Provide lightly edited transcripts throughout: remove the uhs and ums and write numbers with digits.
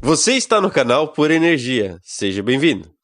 Você está no canal Pura Energia. Seja bem-vindo.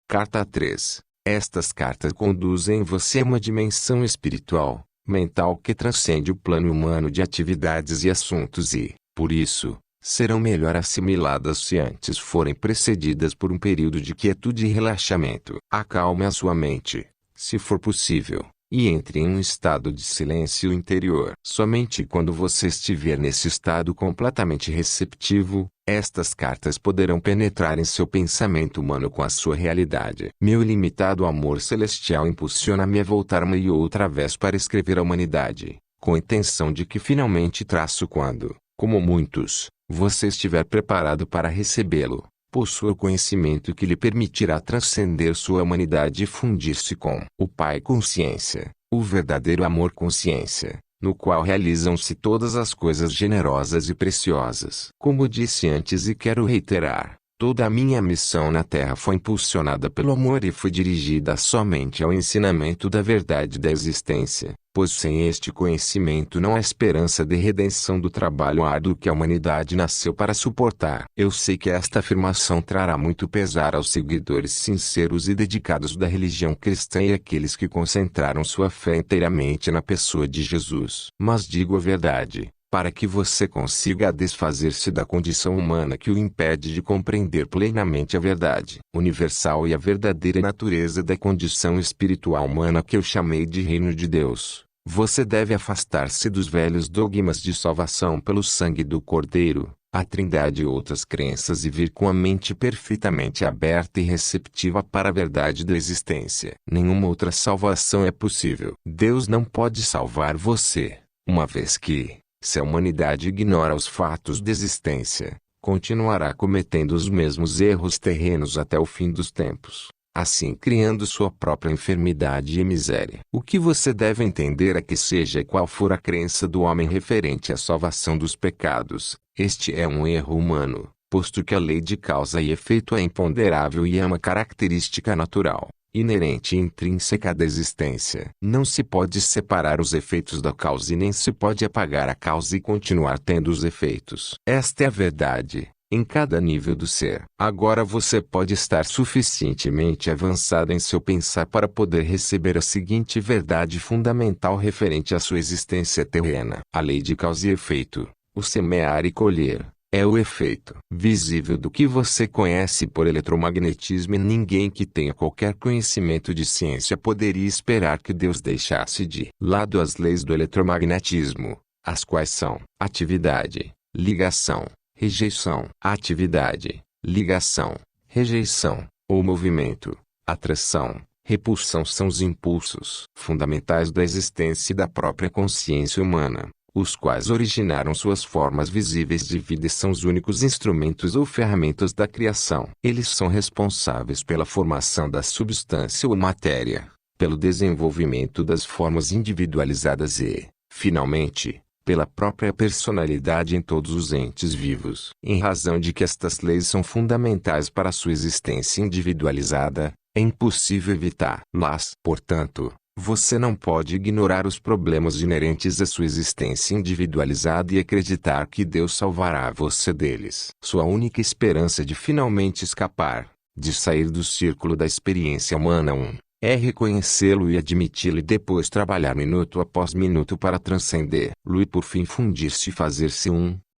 Carta 3. Estas cartas conduzem você a uma dimensão espiritual, mental que transcende o plano humano de atividades e assuntos e, por isso, serão melhor assimiladas se antes forem precedidas por um período de quietude e relaxamento. Acalme a sua mente, se for possível, e entre em um estado de silêncio interior. Somente quando você estiver nesse estado completamente receptivo, estas cartas poderão penetrar em seu pensamento humano com a sua realidade. Meu ilimitado amor celestial impulsiona-me a voltar uma e outra vez para escrever à humanidade, com a intenção de que finalmente traço quando, como muitos, você estiver preparado para recebê-lo. Possua o conhecimento que lhe permitirá transcender sua humanidade e fundir-se com o Pai Consciência, o verdadeiro amor consciência, no qual realizam-se todas as coisas generosas e preciosas. Como disse antes e quero reiterar, toda a minha missão na Terra foi impulsionada pelo amor e foi dirigida somente ao ensinamento da verdade da existência, pois sem este conhecimento não há esperança de redenção do trabalho árduo que a humanidade nasceu para suportar. Eu sei que esta afirmação trará muito pesar aos seguidores sinceros e dedicados da religião cristã e àqueles que concentraram sua fé inteiramente na pessoa de Jesus. Mas digo a verdade, para que você consiga desfazer-se da condição humana que o impede de compreender plenamente a verdade universal e a verdadeira natureza da condição espiritual humana que eu chamei de Reino de Deus. Você deve afastar-se dos velhos dogmas de salvação pelo sangue do Cordeiro, a Trindade e outras crenças e vir com a mente perfeitamente aberta e receptiva para a verdade da existência. Nenhuma outra salvação é possível. Deus não pode salvar você, uma vez que, se a humanidade ignora os fatos da existência, continuará cometendo os mesmos erros terrenos até o fim dos tempos, assim criando sua própria enfermidade e miséria. O que você deve entender é que seja qual for a crença do homem referente à salvação dos pecados, este é um erro humano, posto que a lei de causa e efeito é imponderável e é uma característica natural, inerente e intrínseca da existência. Não se pode separar os efeitos da causa e nem se pode apagar a causa e continuar tendo os efeitos. Esta é a verdade, em cada nível do ser. Agora você pode estar suficientemente avançado em seu pensar para poder receber a seguinte verdade fundamental referente à sua existência terrena. A lei de causa e efeito, o semear e colher, é o efeito visível do que você conhece por eletromagnetismo e ninguém que tenha qualquer conhecimento de ciência poderia esperar que Deus deixasse de lado as leis do eletromagnetismo, as quais são atividade, ligação, rejeição. Atividade, ligação, rejeição, ou movimento, atração, repulsão são os impulsos fundamentais da existência e da própria consciência humana, os quais originaram suas formas visíveis de vida e são os únicos instrumentos ou ferramentas da criação. Eles são responsáveis pela formação da substância ou matéria, pelo desenvolvimento das formas individualizadas e, finalmente, pela própria personalidade em todos os entes vivos. Em razão de que estas leis são fundamentais para a sua existência individualizada, é impossível evitá-las. Portanto, você não pode ignorar os problemas inerentes à sua existência individualizada e acreditar que Deus salvará você deles. Sua única esperança de finalmente escapar, de sair do círculo da experiência humana é reconhecê-lo e admiti-lo e depois trabalhar minuto após minuto para transcender-lo e por fim fundir-se e fazer-se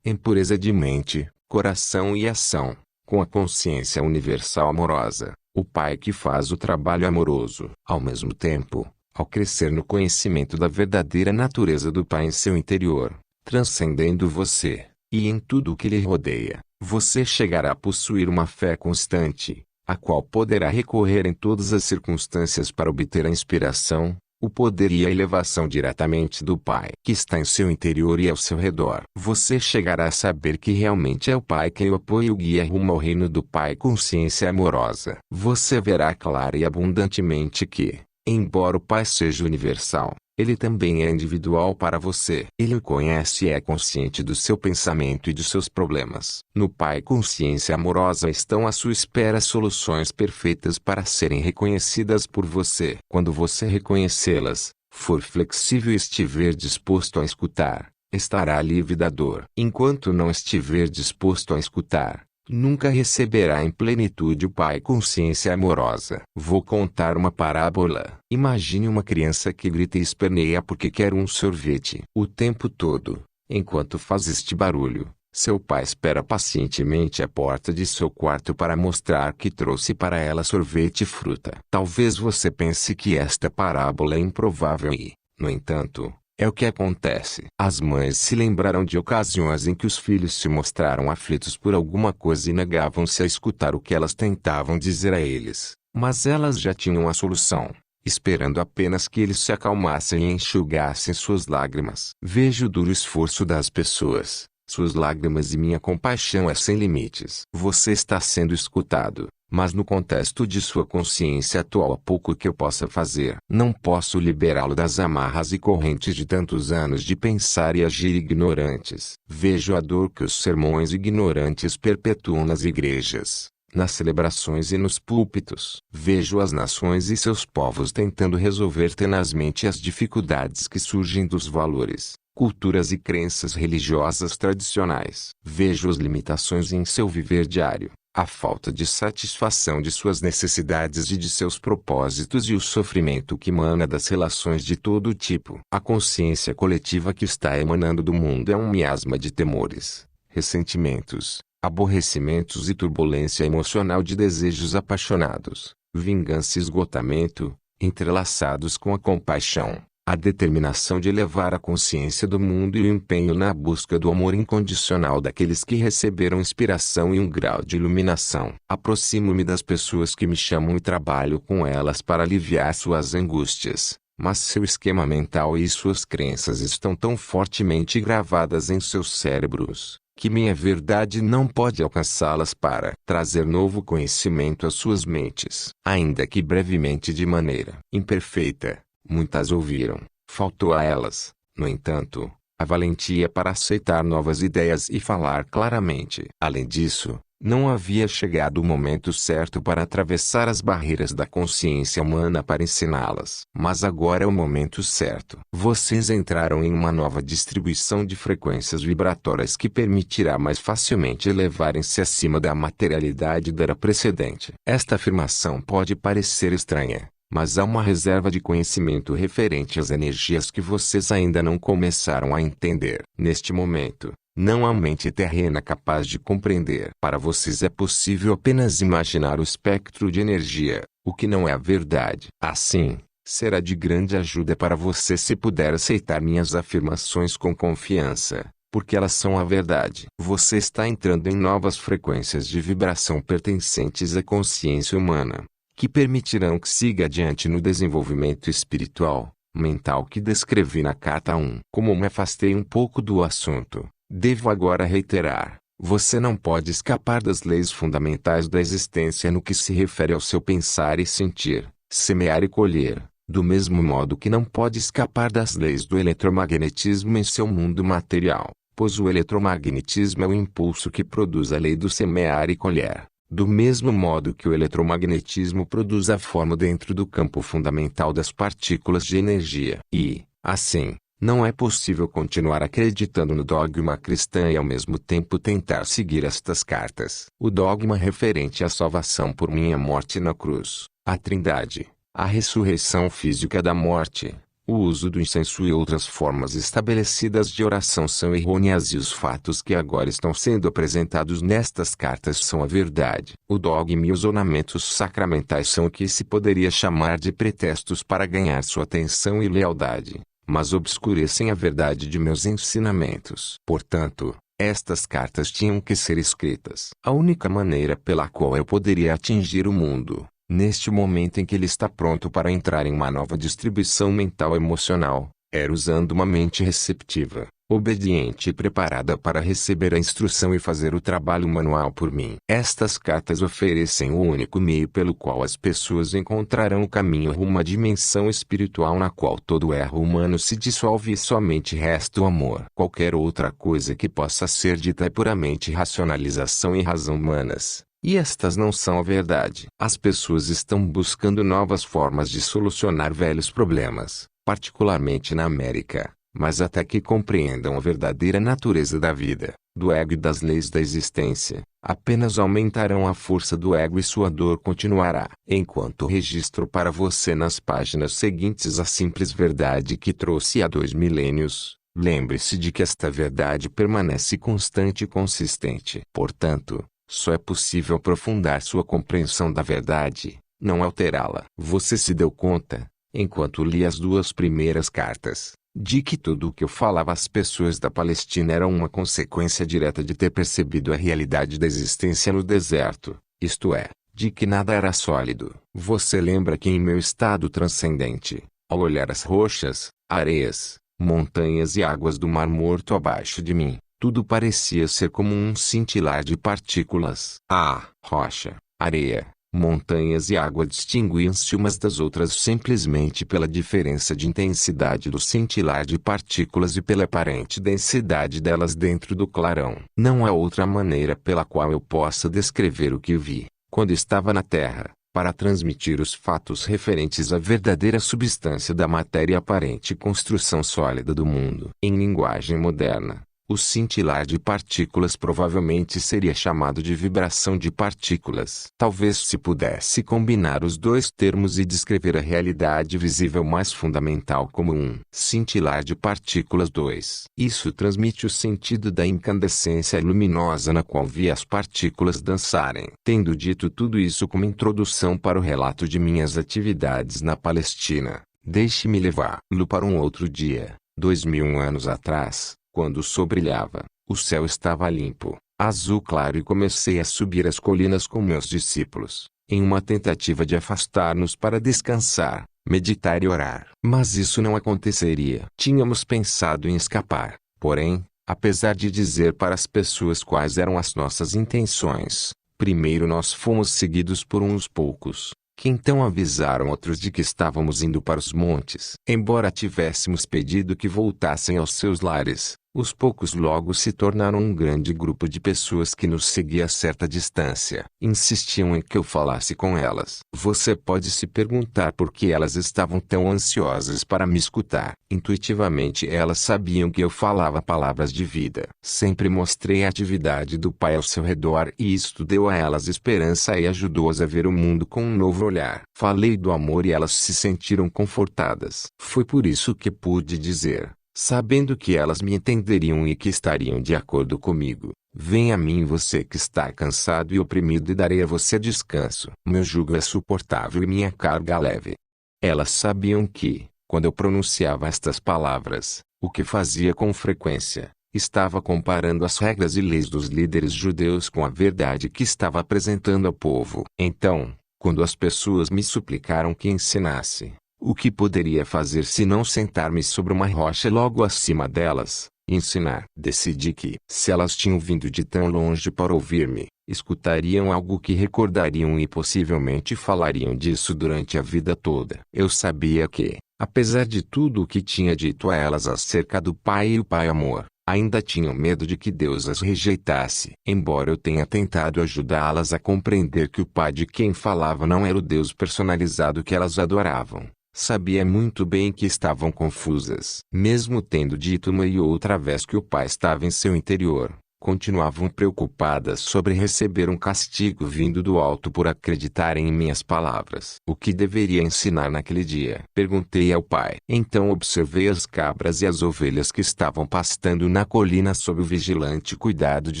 em pureza de mente, coração e ação, com a consciência universal amorosa, o Pai que faz o trabalho amoroso. Ao mesmo tempo, ao crescer no conhecimento da verdadeira natureza do Pai em seu interior, transcendendo você, e em tudo o que lhe rodeia, você chegará a possuir uma fé constante, a qual poderá recorrer em todas as circunstâncias para obter a inspiração, o poder e a elevação diretamente do Pai que está em seu interior e ao seu redor. Você chegará a saber que realmente é o Pai quem o apoia e o guia rumo ao reino do Pai consciência amorosa. Você verá clara e abundantemente que, embora o Pai seja universal, Ele também é individual para você. Ele o conhece e é consciente do seu pensamento e de seus problemas. No Pai consciência amorosa estão à sua espera soluções perfeitas para serem reconhecidas por você. Quando você reconhecê-las, for flexível e estiver disposto a escutar, estará livre da dor. Enquanto não estiver disposto a escutar, nunca receberá em plenitude o Pai consciência amorosa. Vou contar uma parábola. Imagine uma criança que grita e esperneia porque quer um sorvete. O tempo todo, enquanto faz este barulho, seu pai espera pacientemente à porta de seu quarto para mostrar que trouxe para ela sorvete e fruta. Talvez você pense que esta parábola é improvável e, no entanto, é o que acontece. As mães se lembraram de ocasiões em que os filhos se mostraram aflitos por alguma coisa e negavam-se a escutar o que elas tentavam dizer a eles. Mas elas já tinham a solução, esperando apenas que eles se acalmassem e enxugassem suas lágrimas. Vejo o duro esforço das pessoas, suas lágrimas e minha compaixão é sem limites. Você está sendo escutado, mas no contexto de sua consciência atual há pouco que eu possa fazer. Não posso liberá-lo das amarras e correntes de tantos anos de pensar e agir ignorantes. Vejo a dor que os sermões ignorantes perpetuam nas igrejas, nas celebrações e nos púlpitos. Vejo as nações e seus povos tentando resolver tenazmente as dificuldades que surgem dos valores, culturas e crenças religiosas tradicionais. Vejo as limitações em seu viver diário, a falta de satisfação de suas necessidades e de seus propósitos e o sofrimento que emana das relações de todo tipo. A consciência coletiva que está emanando do mundo é um miasma de temores, ressentimentos, aborrecimentos e turbulência emocional de desejos apaixonados, vingança e esgotamento, entrelaçados com a compaixão, a determinação de elevar a consciência do mundo e o empenho na busca do amor incondicional daqueles que receberam inspiração e um grau de iluminação. Aproximo-me das pessoas que me chamam e trabalho com elas para aliviar suas angústias, mas seu esquema mental e suas crenças estão tão fortemente gravadas em seus cérebros, que minha verdade não pode alcançá-las para trazer novo conhecimento às suas mentes. Ainda que brevemente de maneira imperfeita, muitas ouviram, faltou a elas, no entanto, a valentia para aceitar novas ideias e falar claramente. Além disso, não havia chegado o momento certo para atravessar as barreiras da consciência humana para ensiná-las. Mas agora é o momento certo. Vocês entraram em uma nova distribuição de frequências vibratórias que permitirá mais facilmente elevarem-se acima da materialidade da era precedente. Esta afirmação pode parecer estranha, mas há uma reserva de conhecimento referente às energias que vocês ainda não começaram a entender. Neste momento, não há mente terrena capaz de compreender. Para vocês é possível apenas imaginar o espectro de energia, o que não é a verdade. Assim, será de grande ajuda para você se puder aceitar minhas afirmações com confiança, porque elas são a verdade. Você está entrando em novas frequências de vibração pertencentes à consciência humana, que permitirão que siga adiante no desenvolvimento espiritual, mental que descrevi na carta 1. Como me afastei um pouco do assunto, devo agora reiterar: você não pode escapar das leis fundamentais da existência no que se refere ao seu pensar e sentir, semear e colher, do mesmo modo que não pode escapar das leis do eletromagnetismo em seu mundo material, pois o eletromagnetismo é o impulso que produz a lei do semear e colher. Do mesmo modo que o eletromagnetismo produz a forma dentro do campo fundamental das partículas de energia. E, assim, não é possível continuar acreditando no dogma cristão e ao mesmo tempo tentar seguir estas cartas. O dogma referente à salvação por minha morte na cruz, a Trindade, a ressurreição física da morte, o uso do incenso e outras formas estabelecidas de oração são errôneas e os fatos que agora estão sendo apresentados nestas cartas são a verdade. O dogma e os ornamentos sacramentais são o que se poderia chamar de pretextos para ganhar sua atenção e lealdade, mas obscurecem a verdade de meus ensinamentos. Portanto, estas cartas tinham que ser escritas. A única maneira pela qual eu poderia atingir o mundo, neste momento em que ele está pronto para entrar em uma nova distribuição mental emocional, era usando uma mente receptiva, obediente e preparada para receber a instrução e fazer o trabalho manual por mim. Estas cartas oferecem o único meio pelo qual as pessoas encontrarão o caminho rumo à dimensão espiritual na qual todo erro humano se dissolve e somente resta o amor. Qualquer outra coisa que possa ser dita é puramente racionalização e razão humanas, E estas não são a verdade. As pessoas estão buscando novas formas de solucionar velhos problemas, particularmente na América, mas até que compreendam a verdadeira natureza da vida, do ego e das leis da existência, apenas aumentarão a força do ego e sua dor continuará. Enquanto registro para você nas páginas seguintes a simples verdade que trouxe há 2 milênios, lembre-se de que esta verdade permanece constante e consistente. Portanto, só é possível aprofundar sua compreensão da verdade, não alterá-la. Você se deu conta, enquanto li as 2 primeiras cartas, de que tudo o que eu falava às pessoas da Palestina era uma consequência direta de ter percebido a realidade da existência no deserto, isto é, de que nada era sólido. Você lembra que em meu estado transcendente, ao olhar as rochas, areias, montanhas e águas do Mar Morto abaixo de mim, tudo parecia ser como um cintilar de partículas. A rocha, areia, montanhas e água distinguiam-se umas das outras simplesmente pela diferença de intensidade do cintilar de partículas e pela aparente densidade delas dentro do clarão. Não há outra maneira pela qual eu possa descrever o que vi, quando estava na Terra, para transmitir os fatos referentes à verdadeira substância da matéria e aparente construção sólida do mundo. Em linguagem moderna, o cintilar de partículas provavelmente seria chamado de vibração de partículas. Talvez se pudesse combinar os 2 termos e descrever a realidade visível mais fundamental como um cintilar de partículas 2. Isso transmite o sentido da incandescência luminosa na qual vi as partículas dançarem. Tendo dito tudo isso como introdução para o relato de minhas atividades na Palestina, deixe-me levá-lo para um outro dia, 2000 anos atrás. Quando o sol brilhava, o céu estava limpo, azul claro e comecei a subir as colinas com meus discípulos, em uma tentativa de afastar-nos para descansar, meditar e orar. Mas isso não aconteceria. Tínhamos pensado em escapar, porém, apesar de dizer para as pessoas quais eram as nossas intenções, primeiro nós fomos seguidos por uns poucos, que então avisaram outros de que estávamos indo para os montes. Embora tivéssemos pedido que voltassem aos seus lares, os poucos logo se tornaram um grande grupo de pessoas que nos seguia a certa distância. Insistiam em que eu falasse com elas. Você pode se perguntar por que elas estavam tão ansiosas para me escutar. Intuitivamente elas sabiam que eu falava palavras de vida. Sempre mostrei a atividade do Pai ao seu redor e isto deu a elas esperança e ajudou-as a ver o mundo com um novo olhar. Falei do amor e elas se sentiram confortadas. Foi por isso que pude dizer, sabendo que elas me entenderiam e que estariam de acordo comigo: venha a mim você que está cansado e oprimido e darei a você descanso. Meu jugo é suportável e minha carga leve. Elas sabiam que, quando eu pronunciava estas palavras, o que fazia com frequência, estava comparando as regras e leis dos líderes judeus com a verdade que estava apresentando ao povo. Então, quando as pessoas me suplicaram que ensinasse, o que poderia fazer se não sentar-me sobre uma rocha logo acima delas, ensinar? Decidi que, se elas tinham vindo de tão longe para ouvir-me, escutariam algo que recordariam e possivelmente falariam disso durante a vida toda. Eu sabia que, apesar de tudo o que tinha dito a elas acerca do Pai e o Pai Amor, ainda tinham medo de que Deus as rejeitasse. Embora eu tenha tentado ajudá-las a compreender que o Pai de quem falava não era o Deus personalizado que elas adoravam, sabia muito bem que estavam confusas. Mesmo tendo dito uma e outra vez que o Pai estava em seu interior, continuavam preocupadas sobre receber um castigo vindo do alto por acreditarem em minhas palavras. O que deveria ensinar naquele dia? Perguntei ao Pai. Então observei as cabras e as ovelhas que estavam pastando na colina sob o vigilante cuidado de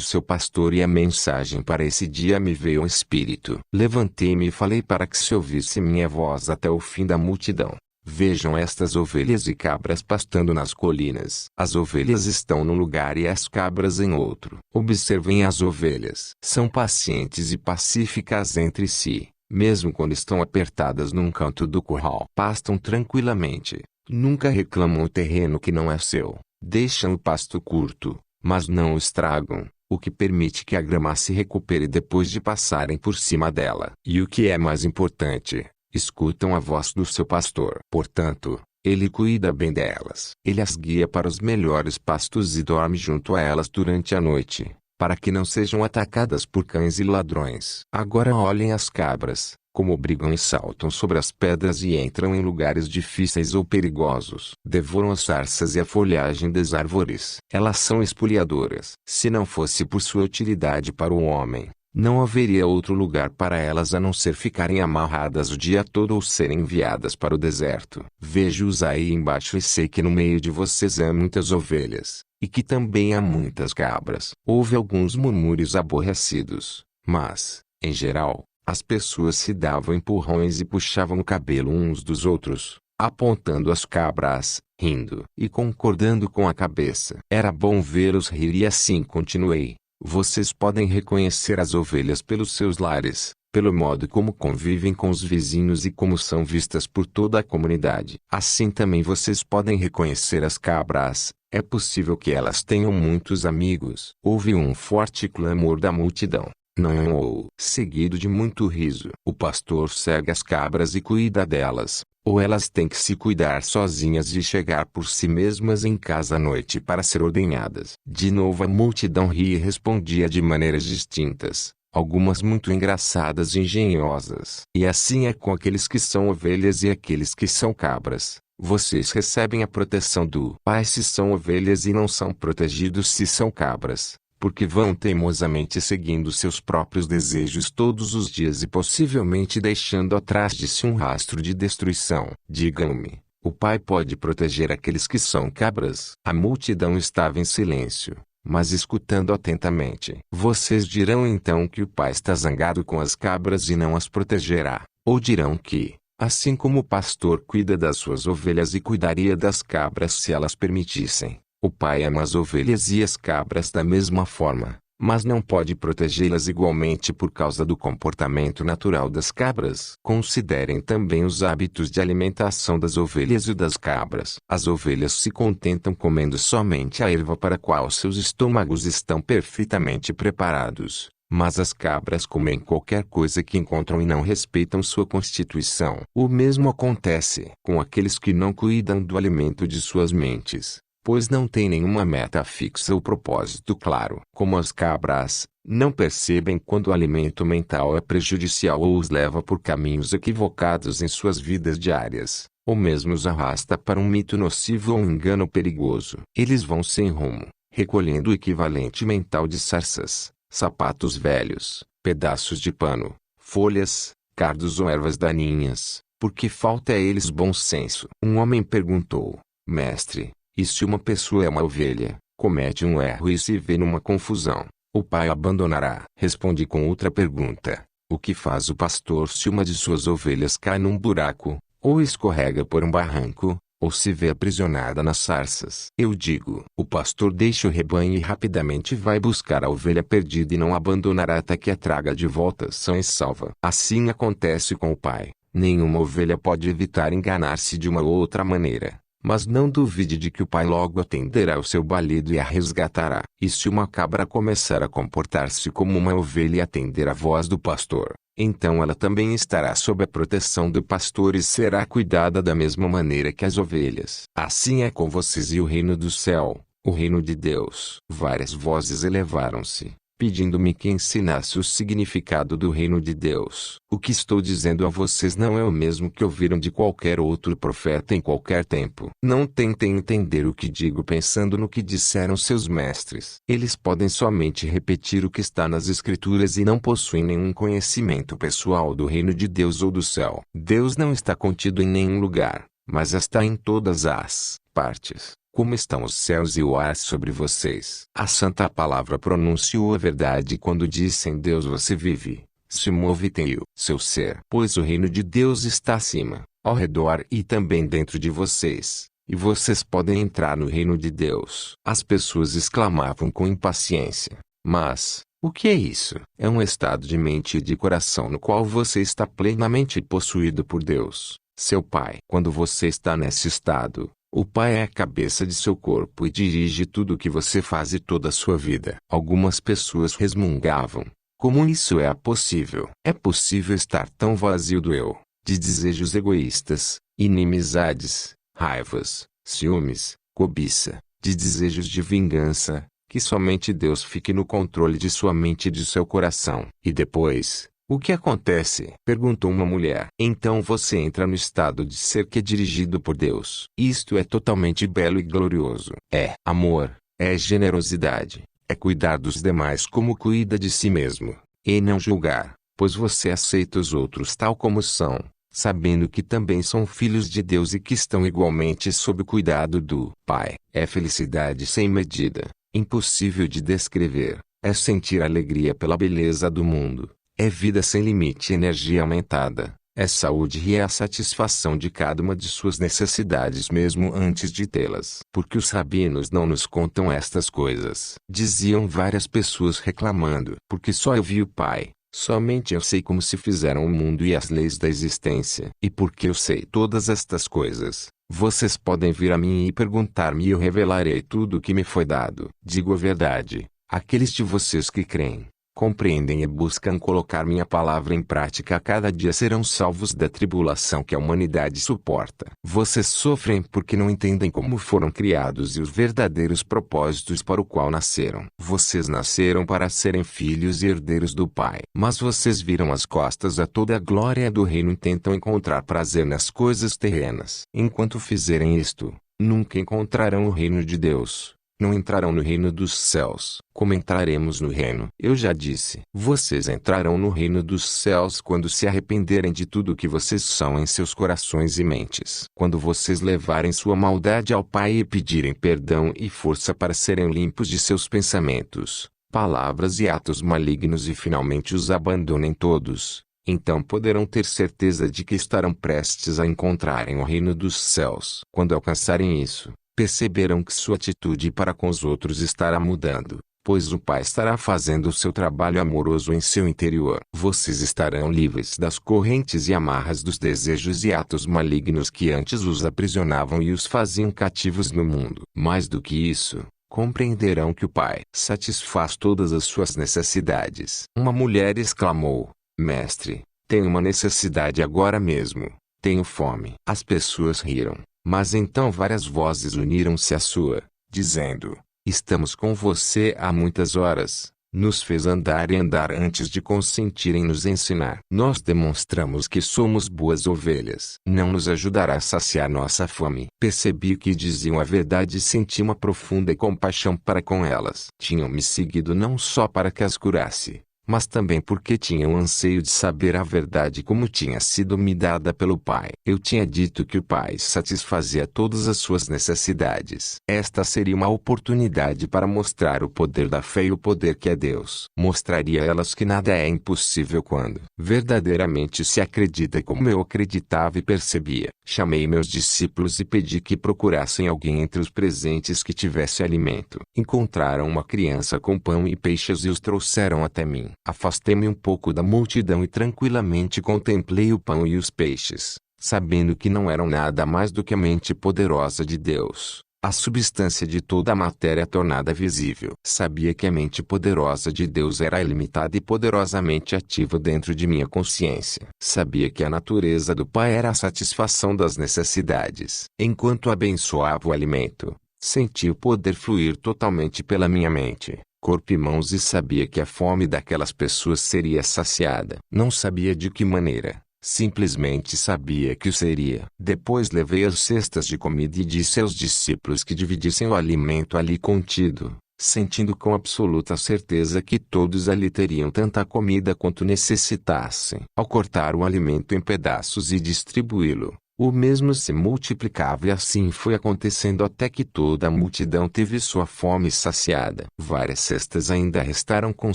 seu pastor, e a mensagem para esse dia me veio ao espírito. Levantei-me e falei para que se ouvisse minha voz até o fim da multidão. Vejam estas ovelhas e cabras pastando nas colinas. As ovelhas estão num lugar e as cabras em outro. Observem as ovelhas. São pacientes e pacíficas entre si, mesmo quando estão apertadas num canto do curral. Pastam tranquilamente. Nunca reclamam o terreno que não é seu. Deixam o pasto curto, mas não o estragam, o que permite que a grama se recupere depois de passarem por cima dela. E o que é mais importante, escutam a voz do seu pastor. Portanto, ele cuida bem delas. Ele as guia para os melhores pastos e dorme junto a elas durante a noite. para que não sejam atacadas por cães e ladrões. Agora olhem as cabras, como brigam e saltam sobre as pedras e entram em lugares difíceis ou perigosos. Devoram as sarças e a folhagem das árvores. Elas são espoliadoras. Se não fosse por sua utilidade para o homem, não haveria outro lugar para elas a não ser ficarem amarradas o dia todo ou serem enviadas para o deserto. Vejo-os aí embaixo e sei que no meio de vocês há muitas ovelhas, e que também há muitas cabras. Houve alguns murmúrios aborrecidos, mas, em geral, as pessoas se davam empurrões e puxavam o cabelo uns dos outros, apontando as cabras, rindo e concordando com a cabeça. Era bom vê-los rir e assim continuei. Vocês podem reconhecer as ovelhas pelos seus lares, pelo modo como convivem com os vizinhos e como são vistas por toda a comunidade. Assim também vocês podem reconhecer as cabras. É possível que elas tenham muitos amigos. Houve um forte clamor da multidão. Não, ou seguido de muito riso. O pastor segue as cabras e cuida delas, ou elas têm que se cuidar sozinhas e chegar por si mesmas em casa à noite para ser ordenhadas. De novo a multidão ria e respondia de maneiras distintas, algumas muito engraçadas e engenhosas. E assim é com aqueles que são ovelhas e aqueles que são cabras. Vocês recebem a proteção do Pai se são ovelhas e não são protegidos se são cabras, porque vão teimosamente seguindo seus próprios desejos todos os dias e possivelmente deixando atrás de si um rastro de destruição. Digam-me, o Pai pode proteger aqueles que são cabras? A multidão estava em silêncio, mas escutando atentamente. Vocês dirão então que o Pai está zangado com as cabras e não as protegerá, ou dirão que, assim como o pastor cuida das suas ovelhas e cuidaria das cabras se elas permitissem, o Pai ama as ovelhas e as cabras da mesma forma, mas não pode protegê-las igualmente por causa do comportamento natural das cabras. Considerem também os hábitos de alimentação das ovelhas e das cabras. As ovelhas se contentam comendo somente a erva para a qual seus estômagos estão perfeitamente preparados, mas as cabras comem qualquer coisa que encontram e não respeitam sua constituição. O mesmo acontece com aqueles que não cuidam do alimento de suas mentes, pois não têm nenhuma meta fixa ou propósito claro. Como as cabras, não percebem quando o alimento mental é prejudicial ou os leva por caminhos equivocados em suas vidas diárias, ou mesmo os arrasta para um mito nocivo ou um engano perigoso. Eles vão sem rumo, recolhendo o equivalente mental de sarças, sapatos velhos, pedaços de pano, folhas, cardos ou ervas daninhas, porque falta a eles bom senso. Um homem perguntou: Mestre, e se uma pessoa é uma ovelha, comete um erro e se vê numa confusão, o pai abandonará? Respondi com outra pergunta: o que faz o pastor se uma de suas ovelhas cai num buraco, ou escorrega por um barranco, ou se vê aprisionada nas sarças? Eu digo: o pastor deixa o rebanho e rapidamente vai buscar a ovelha perdida e não abandonará até que a traga de volta sã e salva. Assim acontece com o pai. Nenhuma ovelha pode evitar enganar-se de uma ou outra maneira. Mas não duvide de que o Pai logo atenderá ao seu balido e a resgatará. E se uma cabra começar a comportar-se como uma ovelha e atender à voz do pastor, então ela também estará sob a proteção do pastor e será cuidada da mesma maneira que as ovelhas. Assim é com vocês e o reino do céu, o reino de Deus. Várias vozes elevaram-se, pedindo-me que ensinasse o significado do reino de Deus. O que estou dizendo a vocês não é o mesmo que ouviram de qualquer outro profeta em qualquer tempo. Não tentem entender o que digo pensando no que disseram seus mestres. Eles podem somente repetir o que está nas Escrituras e não possuem nenhum conhecimento pessoal do reino de Deus ou do céu. Deus não está contido em nenhum lugar, mas está em todas as partes, como estão os céus e o ar sobre vocês. A santa palavra pronunciou a verdade quando disse: em Deus você vive, se move e tem o seu ser. Pois o reino de Deus está acima, ao redor e também dentro de vocês, e vocês podem entrar no reino de Deus. As pessoas exclamavam com impaciência: mas, o que é isso? É um estado de mente e de coração no qual você está plenamente possuído por Deus, seu Pai. Quando você está nesse estado, o Pai é a cabeça de seu corpo e dirige tudo o que você faz e toda a sua vida. Algumas pessoas resmungavam: como isso é possível? É possível estar tão vazio do eu, de desejos egoístas, inimizades, raivas, ciúmes, cobiça, de desejos de vingança, Que somente Deus fique no controle de sua mente e de seu coração. E depois, o que acontece? Perguntou uma mulher. Então você entra no estado de ser que é dirigido por Deus. Isto é totalmente belo e glorioso. É amor, é generosidade, é cuidar dos demais como cuida de si mesmo, e não julgar, pois você aceita os outros tal como são, sabendo que também são filhos de Deus e que estão igualmente sob o cuidado do Pai. É felicidade sem medida, impossível de descrever. É sentir alegria pela beleza do mundo. É vida sem limite e energia aumentada. É saúde e é a satisfação de cada uma de suas necessidades mesmo antes de tê-las. Porque os rabinos não nos contam estas coisas? Diziam várias pessoas reclamando. Porque só eu vi o Pai. Somente eu sei como se fizeram o mundo e as leis da existência. E porque eu sei todas estas coisas, vocês podem vir a mim e perguntar-me e eu revelarei tudo o que me foi dado. Digo a verdade. Aqueles de vocês que creem, compreendem e buscam colocar minha palavra em prática a cada dia serão salvos da tribulação que a humanidade suporta. Vocês sofrem porque não entendem como foram criados e os verdadeiros propósitos para o qual nasceram. Vocês nasceram para serem filhos e herdeiros do Pai. Mas vocês viram as costas a toda a glória do reino e tentam encontrar prazer nas coisas terrenas. Enquanto fizerem isto, nunca encontrarão o reino de Deus. Não entrarão no reino dos céus. Como entraremos no reino? Eu já disse. Vocês entrarão no reino dos céus quando se arrependerem de tudo o que vocês são em seus corações e mentes. Quando vocês levarem sua maldade ao Pai e pedirem perdão e força para serem limpos de seus pensamentos, palavras e atos malignos e finalmente os abandonem todos. Então poderão ter certeza de que estarão prestes a encontrarem o reino dos céus. Quando alcançarem isso, perceberão que sua atitude para com os outros estará mudando, pois o Pai estará fazendo o seu trabalho amoroso em seu interior. Vocês estarão livres das correntes e amarras dos desejos e atos malignos que antes os aprisionavam e os faziam cativos no mundo. Mais do que isso, compreenderão que o Pai satisfaz todas as suas necessidades. Uma mulher exclamou: Mestre, tenho uma necessidade agora mesmo. Tenho fome. As pessoas riram. Mas então várias vozes uniram-se à sua, dizendo: Estamos com você há muitas horas. Nos fez andar e andar antes de consentir em nos ensinar. Nós demonstramos que somos boas ovelhas. Não nos ajudará a saciar nossa fome. Percebi que diziam a verdade e senti uma profunda compaixão para com elas. Tinham me seguido não só para que as curasse, mas também porque tinham anseio de saber a verdade como tinha sido me dada pelo Pai. Eu tinha dito que o Pai satisfazia todas as suas necessidades. Esta seria uma oportunidade para mostrar o poder da fé e o poder que é Deus. Mostraria a elas que nada é impossível quando verdadeiramente se acredita como eu acreditava e percebia. Chamei meus discípulos e pedi que procurassem alguém entre os presentes que tivesse alimento. Encontraram uma criança com pão e peixes e os trouxeram até mim. Afastei-me um pouco da multidão e tranquilamente contemplei o pão e os peixes, sabendo que não eram nada mais do que a mente poderosa de Deus, a substância de toda a matéria tornada visível. Sabia que a mente poderosa de Deus era ilimitada e poderosamente ativa dentro de minha consciência. Sabia que a natureza do Pai era a satisfação das necessidades. Enquanto abençoava o alimento, senti o poder fluir totalmente pela minha mente, corpo e mãos e sabia que a fome daquelas pessoas seria saciada. Não sabia de que maneira, simplesmente sabia que o seria. Depois levei as cestas de comida e disse aos discípulos que dividissem o alimento ali contido, sentindo com absoluta certeza que todos ali teriam tanta comida quanto necessitassem. Ao cortar o alimento em pedaços e distribuí-lo, o mesmo se multiplicava e assim foi acontecendo até que toda a multidão teve sua fome saciada. Várias cestas ainda restaram com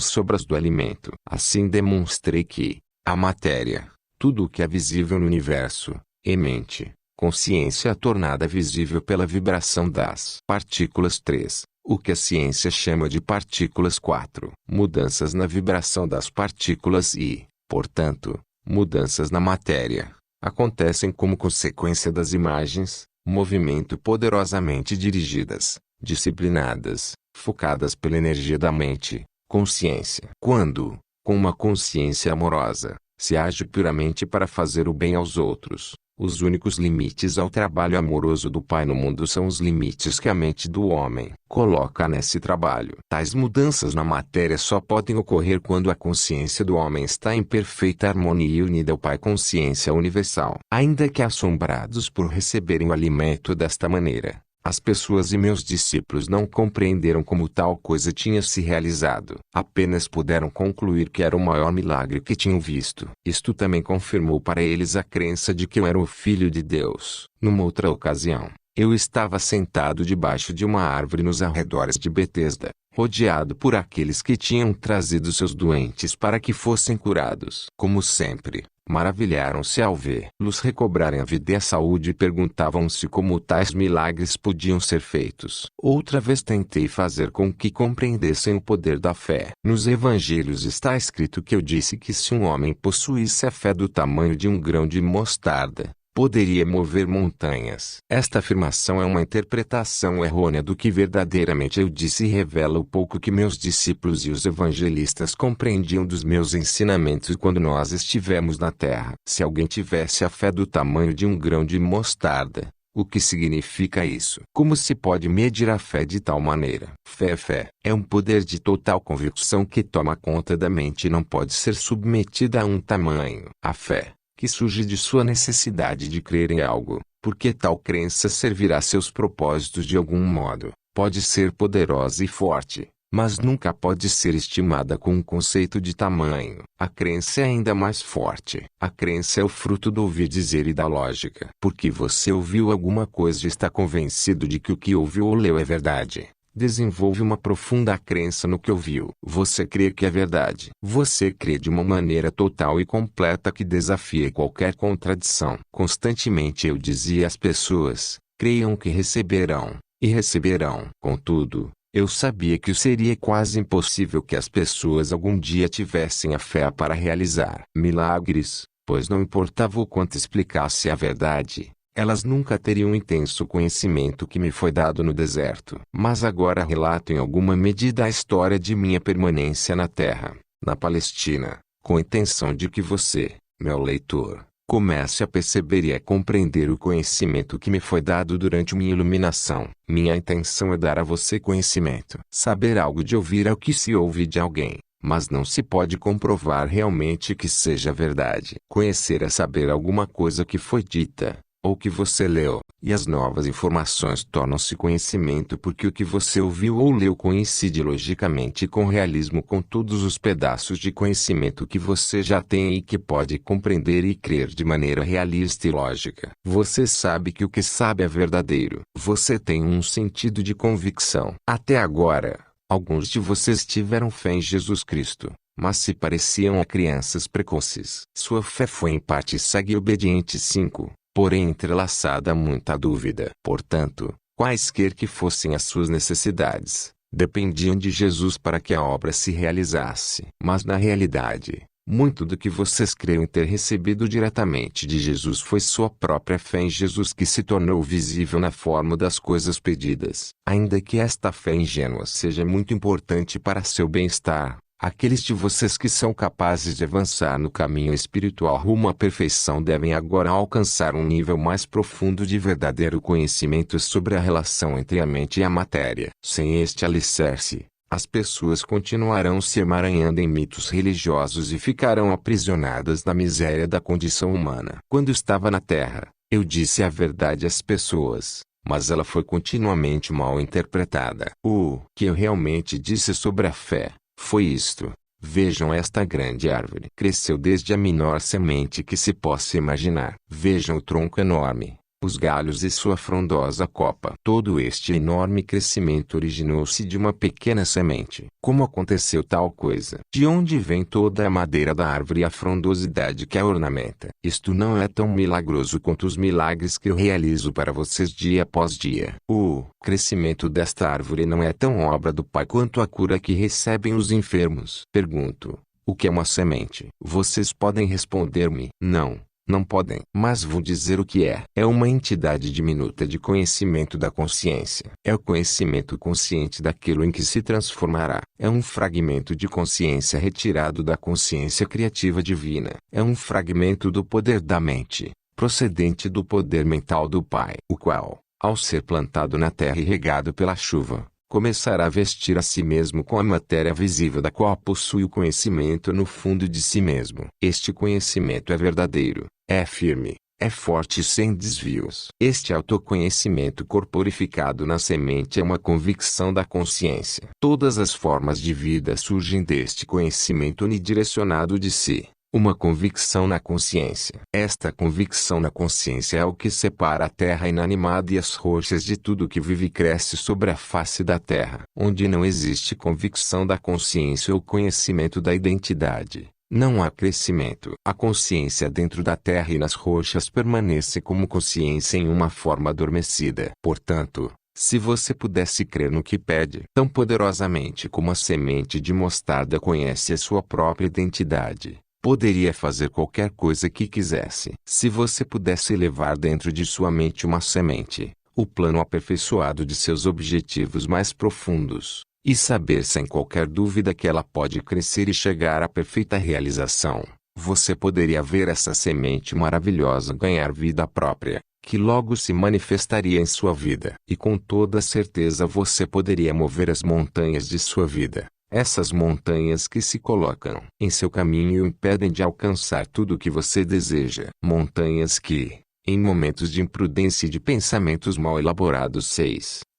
sobras do alimento. Assim demonstrei que a matéria, tudo o que é visível no universo, é mente, consciência tornada visível pela vibração das partículas 3, o que a ciência chama de partículas 4. Mudanças na vibração das partículas e, portanto, mudanças na matéria acontecem como consequência das imagens, movimento poderosamente dirigidas, disciplinadas, focadas pela energia da mente, consciência. Quando, com uma consciência amorosa, se age puramente para fazer o bem aos outros, Os únicos limites ao trabalho amoroso do Pai no mundo são os limites que a mente do homem coloca nesse trabalho. Tais mudanças na matéria só podem ocorrer quando a consciência do homem está em perfeita harmonia e unida ao Pai, consciência universal. Ainda que assombrados por receberem o alimento desta maneira, as pessoas e meus discípulos não compreenderam como tal coisa tinha se realizado. Apenas puderam concluir que era o maior milagre que tinham visto. Isto também confirmou para eles a crença de que eu era o Filho de Deus. Numa outra ocasião, eu estava sentado debaixo de uma árvore nos arredores de Betesda, rodeado por aqueles que tinham trazido seus doentes para que fossem curados. Como sempre, maravilharam-se ao vê-los recobrarem a vida e a saúde e perguntavam-se como tais milagres podiam ser feitos. Outra vez tentei fazer com que compreendessem o poder da fé. Nos evangelhos está escrito que eu disse que se um homem possuísse a fé do tamanho de um grão de mostarda, poderia mover montanhas. Esta afirmação é uma interpretação errônea do que verdadeiramente eu disse e revela o pouco que meus discípulos e os evangelistas compreendiam dos meus ensinamentos quando nós estivemos na terra. Se alguém tivesse a fé do tamanho de um grão de mostarda, o que significa isso? Como se pode medir a fé de tal maneira? Fé é um poder de total convicção que toma conta da mente e não pode ser submetida a um tamanho. A fé que surge de sua necessidade de crer em algo, porque tal crença servirá a seus propósitos de algum modo, pode ser poderosa e forte, mas nunca pode ser estimada com um conceito de tamanho. A crença é ainda mais forte. A crença é o fruto do ouvir dizer e da lógica. Porque você ouviu alguma coisa e está convencido de que o que ouviu ou leu é verdade. Desenvolve uma profunda crença no que ouviu. Você crê que é verdade. Você crê de uma maneira total e completa que desafia qualquer contradição. Constantemente eu dizia às pessoas, creiam que receberão, e receberão. Contudo, eu sabia que seria quase impossível que as pessoas algum dia tivessem a fé para realizar milagres, pois não importava o quanto explicasse a verdade, elas nunca teriam o intenso conhecimento que me foi dado no deserto. Mas agora relato em alguma medida a história de minha permanência na terra, na Palestina, com a intenção de que você, meu leitor, comece a perceber e a compreender o conhecimento que me foi dado durante minha iluminação. Minha intenção é dar a você conhecimento. Saber algo de ouvir é o que se ouve de alguém, mas não se pode comprovar realmente que seja verdade. Conhecer é saber alguma coisa que foi dita, ou que você leu, e as novas informações tornam-se conhecimento porque o que você ouviu ou leu coincide logicamente com realismo com todos os pedaços de conhecimento que você já tem e que pode compreender e crer de maneira realista e lógica. Você sabe que o que sabe é verdadeiro. Você tem um sentido de convicção. Até agora, alguns de vocês tiveram fé em Jesus Cristo, mas se pareciam a crianças precoces. Sua fé foi em parte cega e obediente. 5. Porém entrelaçada a muita dúvida. Portanto, quaisquer que fossem as suas necessidades, dependiam de Jesus para que a obra se realizasse. Mas na realidade, muito do que vocês creem ter recebido diretamente de Jesus foi sua própria fé em Jesus que se tornou visível na forma das coisas pedidas. Ainda que esta fé ingênua seja muito importante para seu bem-estar, aqueles de vocês que são capazes de avançar no caminho espiritual rumo à perfeição devem agora alcançar um nível mais profundo de verdadeiro conhecimento sobre a relação entre a mente e a matéria. Sem este alicerce, as pessoas continuarão se emaranhando em mitos religiosos e ficarão aprisionadas na miséria da condição humana. Quando estava na Terra, eu disse a verdade às pessoas, mas ela foi continuamente mal interpretada. O que eu realmente disse sobre a fé foi isto: vejam esta grande árvore. Cresceu desde a menor semente que se possa imaginar. Vejam o tronco enorme, os galhos e sua frondosa copa. Todo este enorme crescimento originou-se de uma pequena semente. Como aconteceu tal coisa? De onde vem toda a madeira da árvore e a frondosidade que a ornamenta? Isto não é tão milagroso quanto os milagres que eu realizo para vocês dia após dia. O crescimento desta árvore não é tão obra do Pai quanto a cura que recebem os enfermos. Pergunto: o que é uma semente? Vocês podem responder-me: não. Não podem. Mas vou dizer o que é. É uma entidade diminuta de conhecimento da consciência. É o conhecimento consciente daquilo em que se transformará. É um fragmento de consciência retirado da consciência criativa divina. É um fragmento do poder da mente, procedente do poder mental do Pai, o qual, ao ser plantado na terra e regado pela chuva, começará a vestir a si mesmo com a matéria visível da qual possui o conhecimento no fundo de si mesmo. Este conhecimento é verdadeiro, é firme, é forte e sem desvios. Este autoconhecimento corporificado na semente é uma convicção da consciência. Todas as formas de vida surgem deste conhecimento unidirecionado de si. Uma convicção na consciência. Esta convicção na consciência é o que separa a terra inanimada e as rochas de tudo que vive e cresce sobre a face da terra. Onde não existe convicção da consciência ou conhecimento da identidade, não há crescimento. A consciência dentro da terra e nas rochas permanece como consciência em uma forma adormecida. Portanto, se você pudesse crer no que pede, tão poderosamente como a semente de mostarda conhece a sua própria identidade, poderia fazer qualquer coisa que quisesse. Se você pudesse levar dentro de sua mente uma semente, o plano aperfeiçoado de seus objetivos mais profundos, e saber sem qualquer dúvida que ela pode crescer e chegar à perfeita realização, você poderia ver essa semente maravilhosa ganhar vida própria, que logo se manifestaria em sua vida. E com toda certeza você poderia mover as montanhas de sua vida. Essas montanhas que se colocam em seu caminho e o impedem de alcançar tudo o que você deseja. Montanhas que, em momentos de imprudência e de pensamentos mal elaborados,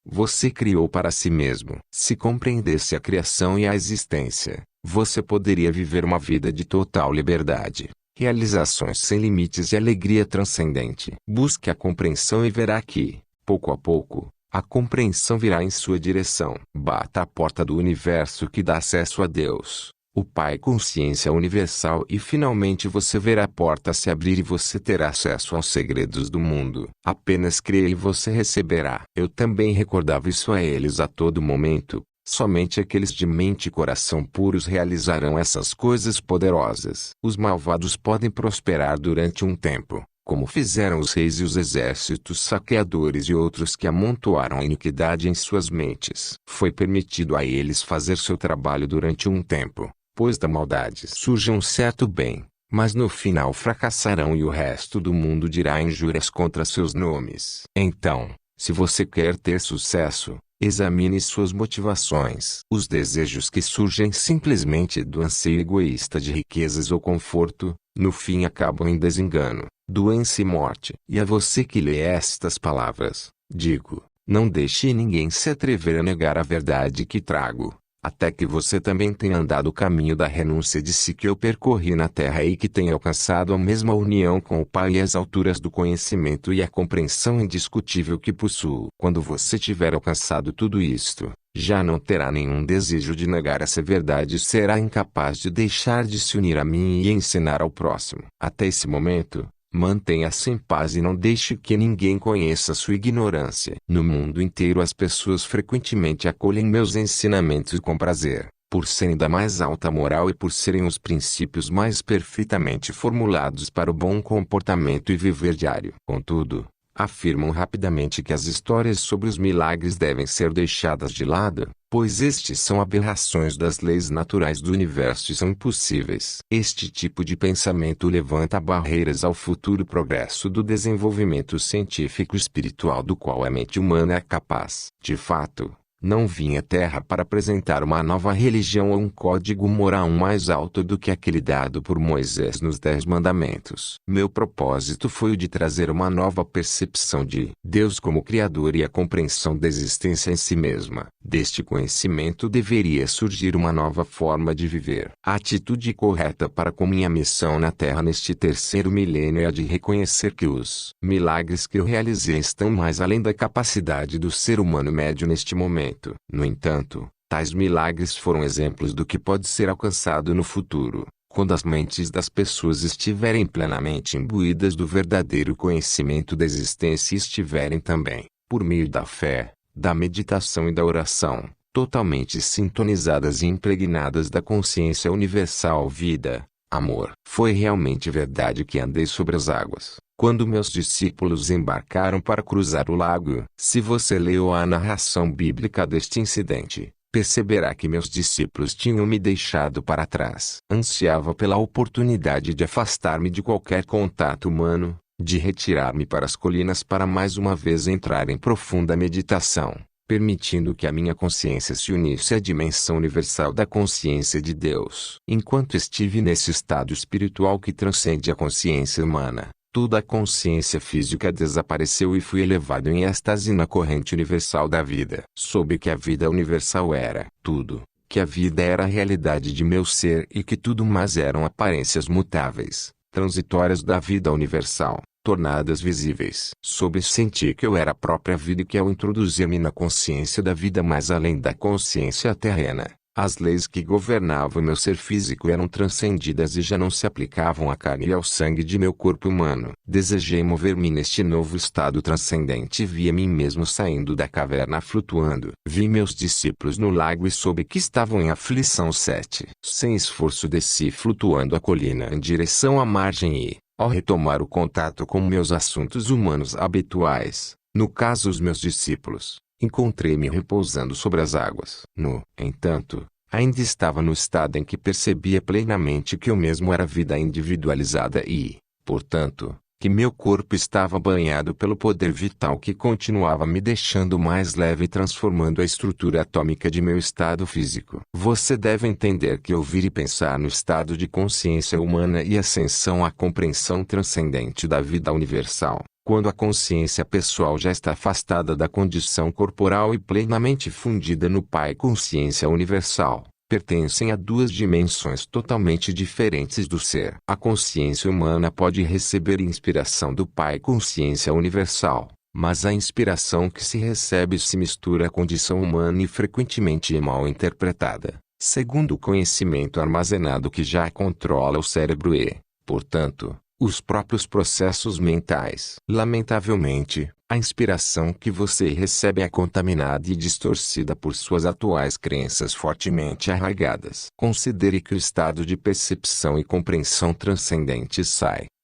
você criou para si mesmo. Se compreendesse a criação e a existência, você poderia viver uma vida de total liberdade, realizações sem limites e alegria transcendente. Busque a compreensão e verá que, pouco a pouco, a compreensão virá em sua direção. Bata a porta do universo que dá acesso a Deus, o Pai Consciência Universal, e finalmente você verá a porta se abrir e você terá acesso aos segredos do mundo. Apenas creia e você receberá. Eu também recordava isso a eles a todo momento. Somente aqueles de mente e coração puros realizarão essas coisas poderosas. Os malvados podem prosperar durante um tempo, como fizeram os reis e os exércitos saqueadores e outros que amontoaram a iniquidade em suas mentes. Foi permitido a eles fazer seu trabalho durante um tempo, pois da maldade surge um certo bem, mas no final fracassarão e o resto do mundo dirá injúrias contra seus nomes. Então, se você quer ter sucesso, examine suas motivações. Os desejos que surgem simplesmente do anseio egoísta de riquezas ou conforto, no fim acabam em desengano, doença e morte. E a você que lê estas palavras, digo, não deixe ninguém se atrever a negar a verdade que trago, até que você também tenha andado o caminho da renúncia de si que eu percorri na terra e que tenha alcançado a mesma união com o Pai e as alturas do conhecimento e a compreensão indiscutível que possuo. Quando você tiver alcançado tudo isto, já não terá nenhum desejo de negar essa verdade e será incapaz de deixar de se unir a mim e ensinar ao próximo. Até esse momento, mantenha-se em paz e não deixe que ninguém conheça sua ignorância. No mundo inteiro as pessoas frequentemente acolhem meus ensinamentos com prazer, por serem da mais alta moral e por serem os princípios mais perfeitamente formulados para o bom comportamento e viver diário. Contudo, afirmam rapidamente que as histórias sobre os milagres devem ser deixadas de lado, pois estes são aberrações das leis naturais do universo e são impossíveis. Este tipo de pensamento levanta barreiras ao futuro progresso do desenvolvimento científico e espiritual do qual a mente humana é capaz. De fato, não vim à Terra para apresentar uma nova religião ou um código moral mais alto do que aquele dado por Moisés nos 10 Mandamentos. Meu propósito foi o de trazer uma nova percepção de Deus como Criador e a compreensão da existência em si mesma. Deste conhecimento deveria surgir uma nova forma de viver. A atitude correta para com minha missão na Terra neste terceiro milênio é a de reconhecer que os milagres que eu realizei estão mais além da capacidade do ser humano médio neste momento. No entanto, tais milagres foram exemplos do que pode ser alcançado no futuro, quando as mentes das pessoas estiverem plenamente imbuídas do verdadeiro conhecimento da existência e estiverem também, por meio da fé, da meditação e da oração, totalmente sintonizadas e impregnadas da consciência universal vida, amor. Foi realmente verdade que andei sobre as águas, quando meus discípulos embarcaram para cruzar o lago. Se você leu a narração bíblica deste incidente, perceberá que meus discípulos tinham me deixado para trás. Ansiava pela oportunidade de afastar-me de qualquer contato humano, de retirar-me para as colinas para mais uma vez entrar em profunda meditação, permitindo que a minha consciência se unisse à dimensão universal da consciência de Deus. Enquanto estive nesse estado espiritual que transcende a consciência humana, toda a consciência física desapareceu e fui elevado em êxtase na corrente universal da vida. Soube que a vida universal era tudo, que a vida era a realidade de meu ser e que tudo mais eram aparências mutáveis, transitórias da vida universal, tornadas visíveis. Soube e senti que eu era a própria vida e que ao introduzir-me na consciência da vida mais além da consciência terrena, as leis que governavam meu ser físico eram transcendidas e já não se aplicavam à carne e ao sangue de meu corpo humano. Desejei mover-me neste novo estado transcendente e vi a mim mesmo saindo da caverna flutuando. Vi meus discípulos no lago e soube que estavam em aflição 7. Sem esforço desci flutuando a colina em direção à margem e, ao retomar o contato com meus assuntos humanos habituais, no caso os meus discípulos, encontrei-me repousando sobre as águas. No entanto, ainda estava no estado em que percebia plenamente que eu mesmo era vida individualizada e, portanto, que meu corpo estava banhado pelo poder vital que continuava me deixando mais leve e transformando a estrutura atômica de meu estado físico. Você deve entender que ouvir e pensar no estado de consciência humana e ascensão à compreensão transcendente da vida universal, quando a consciência pessoal já está afastada da condição corporal e plenamente fundida no Pai Consciência Universal, pertencem a duas dimensões totalmente diferentes do ser. A consciência humana pode receber inspiração do Pai Consciência Universal, mas a inspiração que se recebe se mistura à condição humana e frequentemente é mal interpretada, segundo o conhecimento armazenado que já controla o cérebro e, portanto, os próprios processos mentais. Lamentavelmente, a inspiração que você recebe é contaminada e distorcida por suas atuais crenças fortemente arraigadas. Considere que o estado de percepção e compreensão transcendente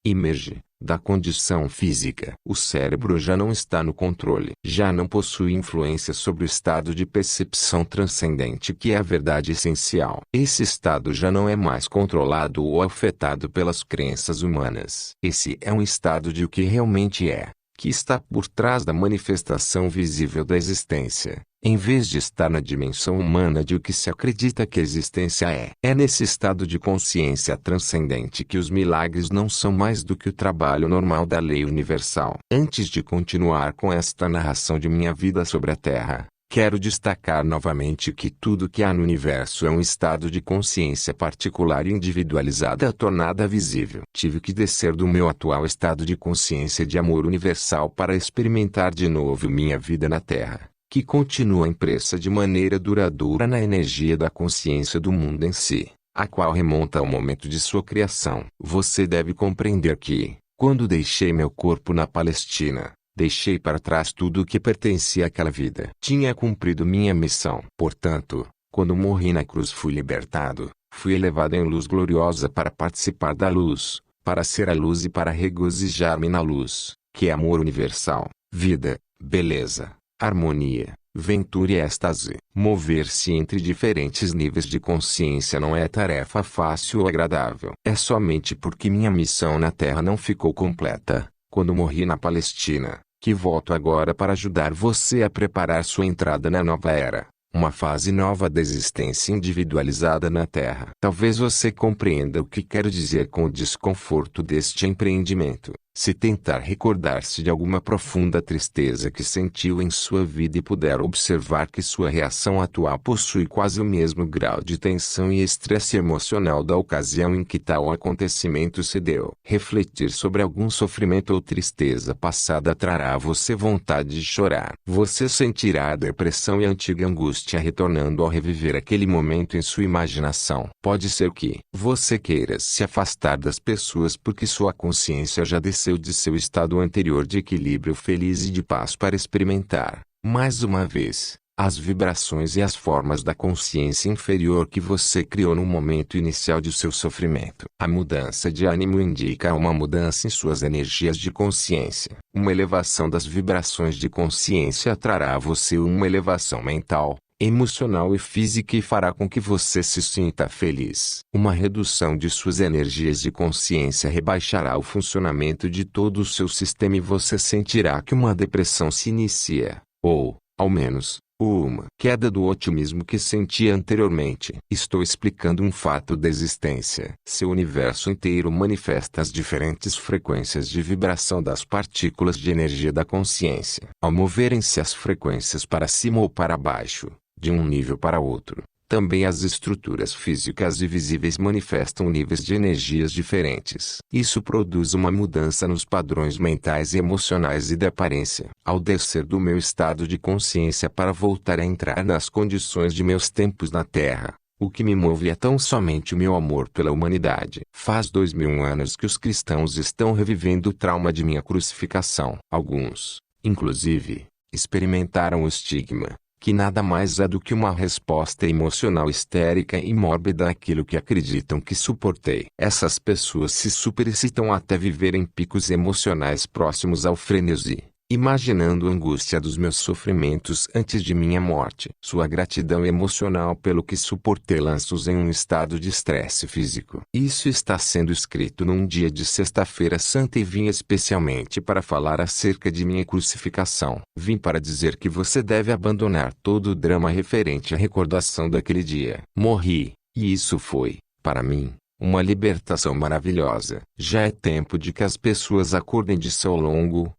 emerge, da condição física. O cérebro já não está no controle. Já não possui influência sobre o estado de percepção transcendente que é a verdade essencial. Esse estado já não é mais controlado ou afetado pelas crenças humanas. Esse é um estado de o que realmente é, que está por trás da manifestação visível da existência, em vez de estar na dimensão humana de o que se acredita que a existência é. É nesse estado de consciência transcendente que os milagres não são mais do que o trabalho normal da lei universal. Antes de continuar com esta narração de minha vida sobre a Terra, quero destacar novamente que tudo que há no universo é um estado de consciência particular e individualizada tornada visível. Tive que descer do meu atual estado de consciência de amor universal para experimentar de novo minha vida na Terra, que continua impressa de maneira duradoura na energia da consciência do mundo em si, a qual remonta ao momento de sua criação. Você deve compreender que, quando deixei meu corpo na Palestina, deixei para trás tudo o que pertencia àquela vida. Tinha cumprido minha missão. Portanto, quando morri na cruz fui libertado, fui elevado em luz gloriosa para participar da luz, para ser a luz e para regozijar-me na luz, que é amor universal, vida, beleza, harmonia, ventura e êxtase. Mover-se entre diferentes níveis de consciência não é tarefa fácil ou agradável. É somente porque minha missão na Terra não ficou completa, quando morri na Palestina, que volto agora para ajudar você a preparar sua entrada na nova era, uma fase nova da existência individualizada na Terra. Talvez você compreenda o que quero dizer com o desconforto deste empreendimento, se tentar recordar-se de alguma profunda tristeza que sentiu em sua vida e puder observar que sua reação atual possui quase o mesmo grau de tensão e estresse emocional da ocasião em que tal acontecimento se deu. Refletir sobre algum sofrimento ou tristeza passada trará a você vontade de chorar. Você sentirá a depressão e a antiga angústia retornando ao reviver aquele momento em sua imaginação. Pode ser que você queira se afastar das pessoas porque sua consciência já desceu de seu estado anterior de equilíbrio feliz e de paz para experimentar, mais uma vez, as vibrações e as formas da consciência inferior que você criou no momento inicial de seu sofrimento. A mudança de ânimo indica uma mudança em suas energias de consciência. Uma elevação das vibrações de consciência trará a você uma elevação mental, emocional e física e fará com que você se sinta feliz. Uma redução de suas energias de consciência rebaixará o funcionamento de todo o seu sistema e você sentirá que uma depressão se inicia, ou, ao menos, uma queda do otimismo que sentia anteriormente. Estou explicando um fato da existência. Seu universo inteiro manifesta as diferentes frequências de vibração das partículas de energia da consciência. Ao moverem-se as frequências para cima ou para baixo, de um nível para outro, também as estruturas físicas e visíveis manifestam níveis de energias diferentes. Isso produz uma mudança nos padrões mentais e emocionais e da aparência. Ao descer do meu estado de consciência para voltar a entrar nas condições de meus tempos na Terra, o que me move é tão somente o meu amor pela humanidade. Faz 2000 anos que os cristãos estão revivendo o trauma de minha crucificação. Alguns, inclusive, experimentaram o estigma, que nada mais é do que uma resposta emocional histérica e mórbida àquilo que acreditam que suportei. Essas pessoas se superexcitam até viverem picos emocionais próximos ao frenesi, imaginando a angústia dos meus sofrimentos antes de minha morte. Sua gratidão emocional pelo que suportei lança-os em um estado de estresse físico. Isso está sendo escrito num dia de sexta-feira santa e vim especialmente para falar acerca de minha crucificação. Vim para dizer que você deve abandonar todo o drama referente à recordação daquele dia. Morri, e isso foi, para mim, uma libertação maravilhosa. Já é tempo de que as pessoas acordem de seu longo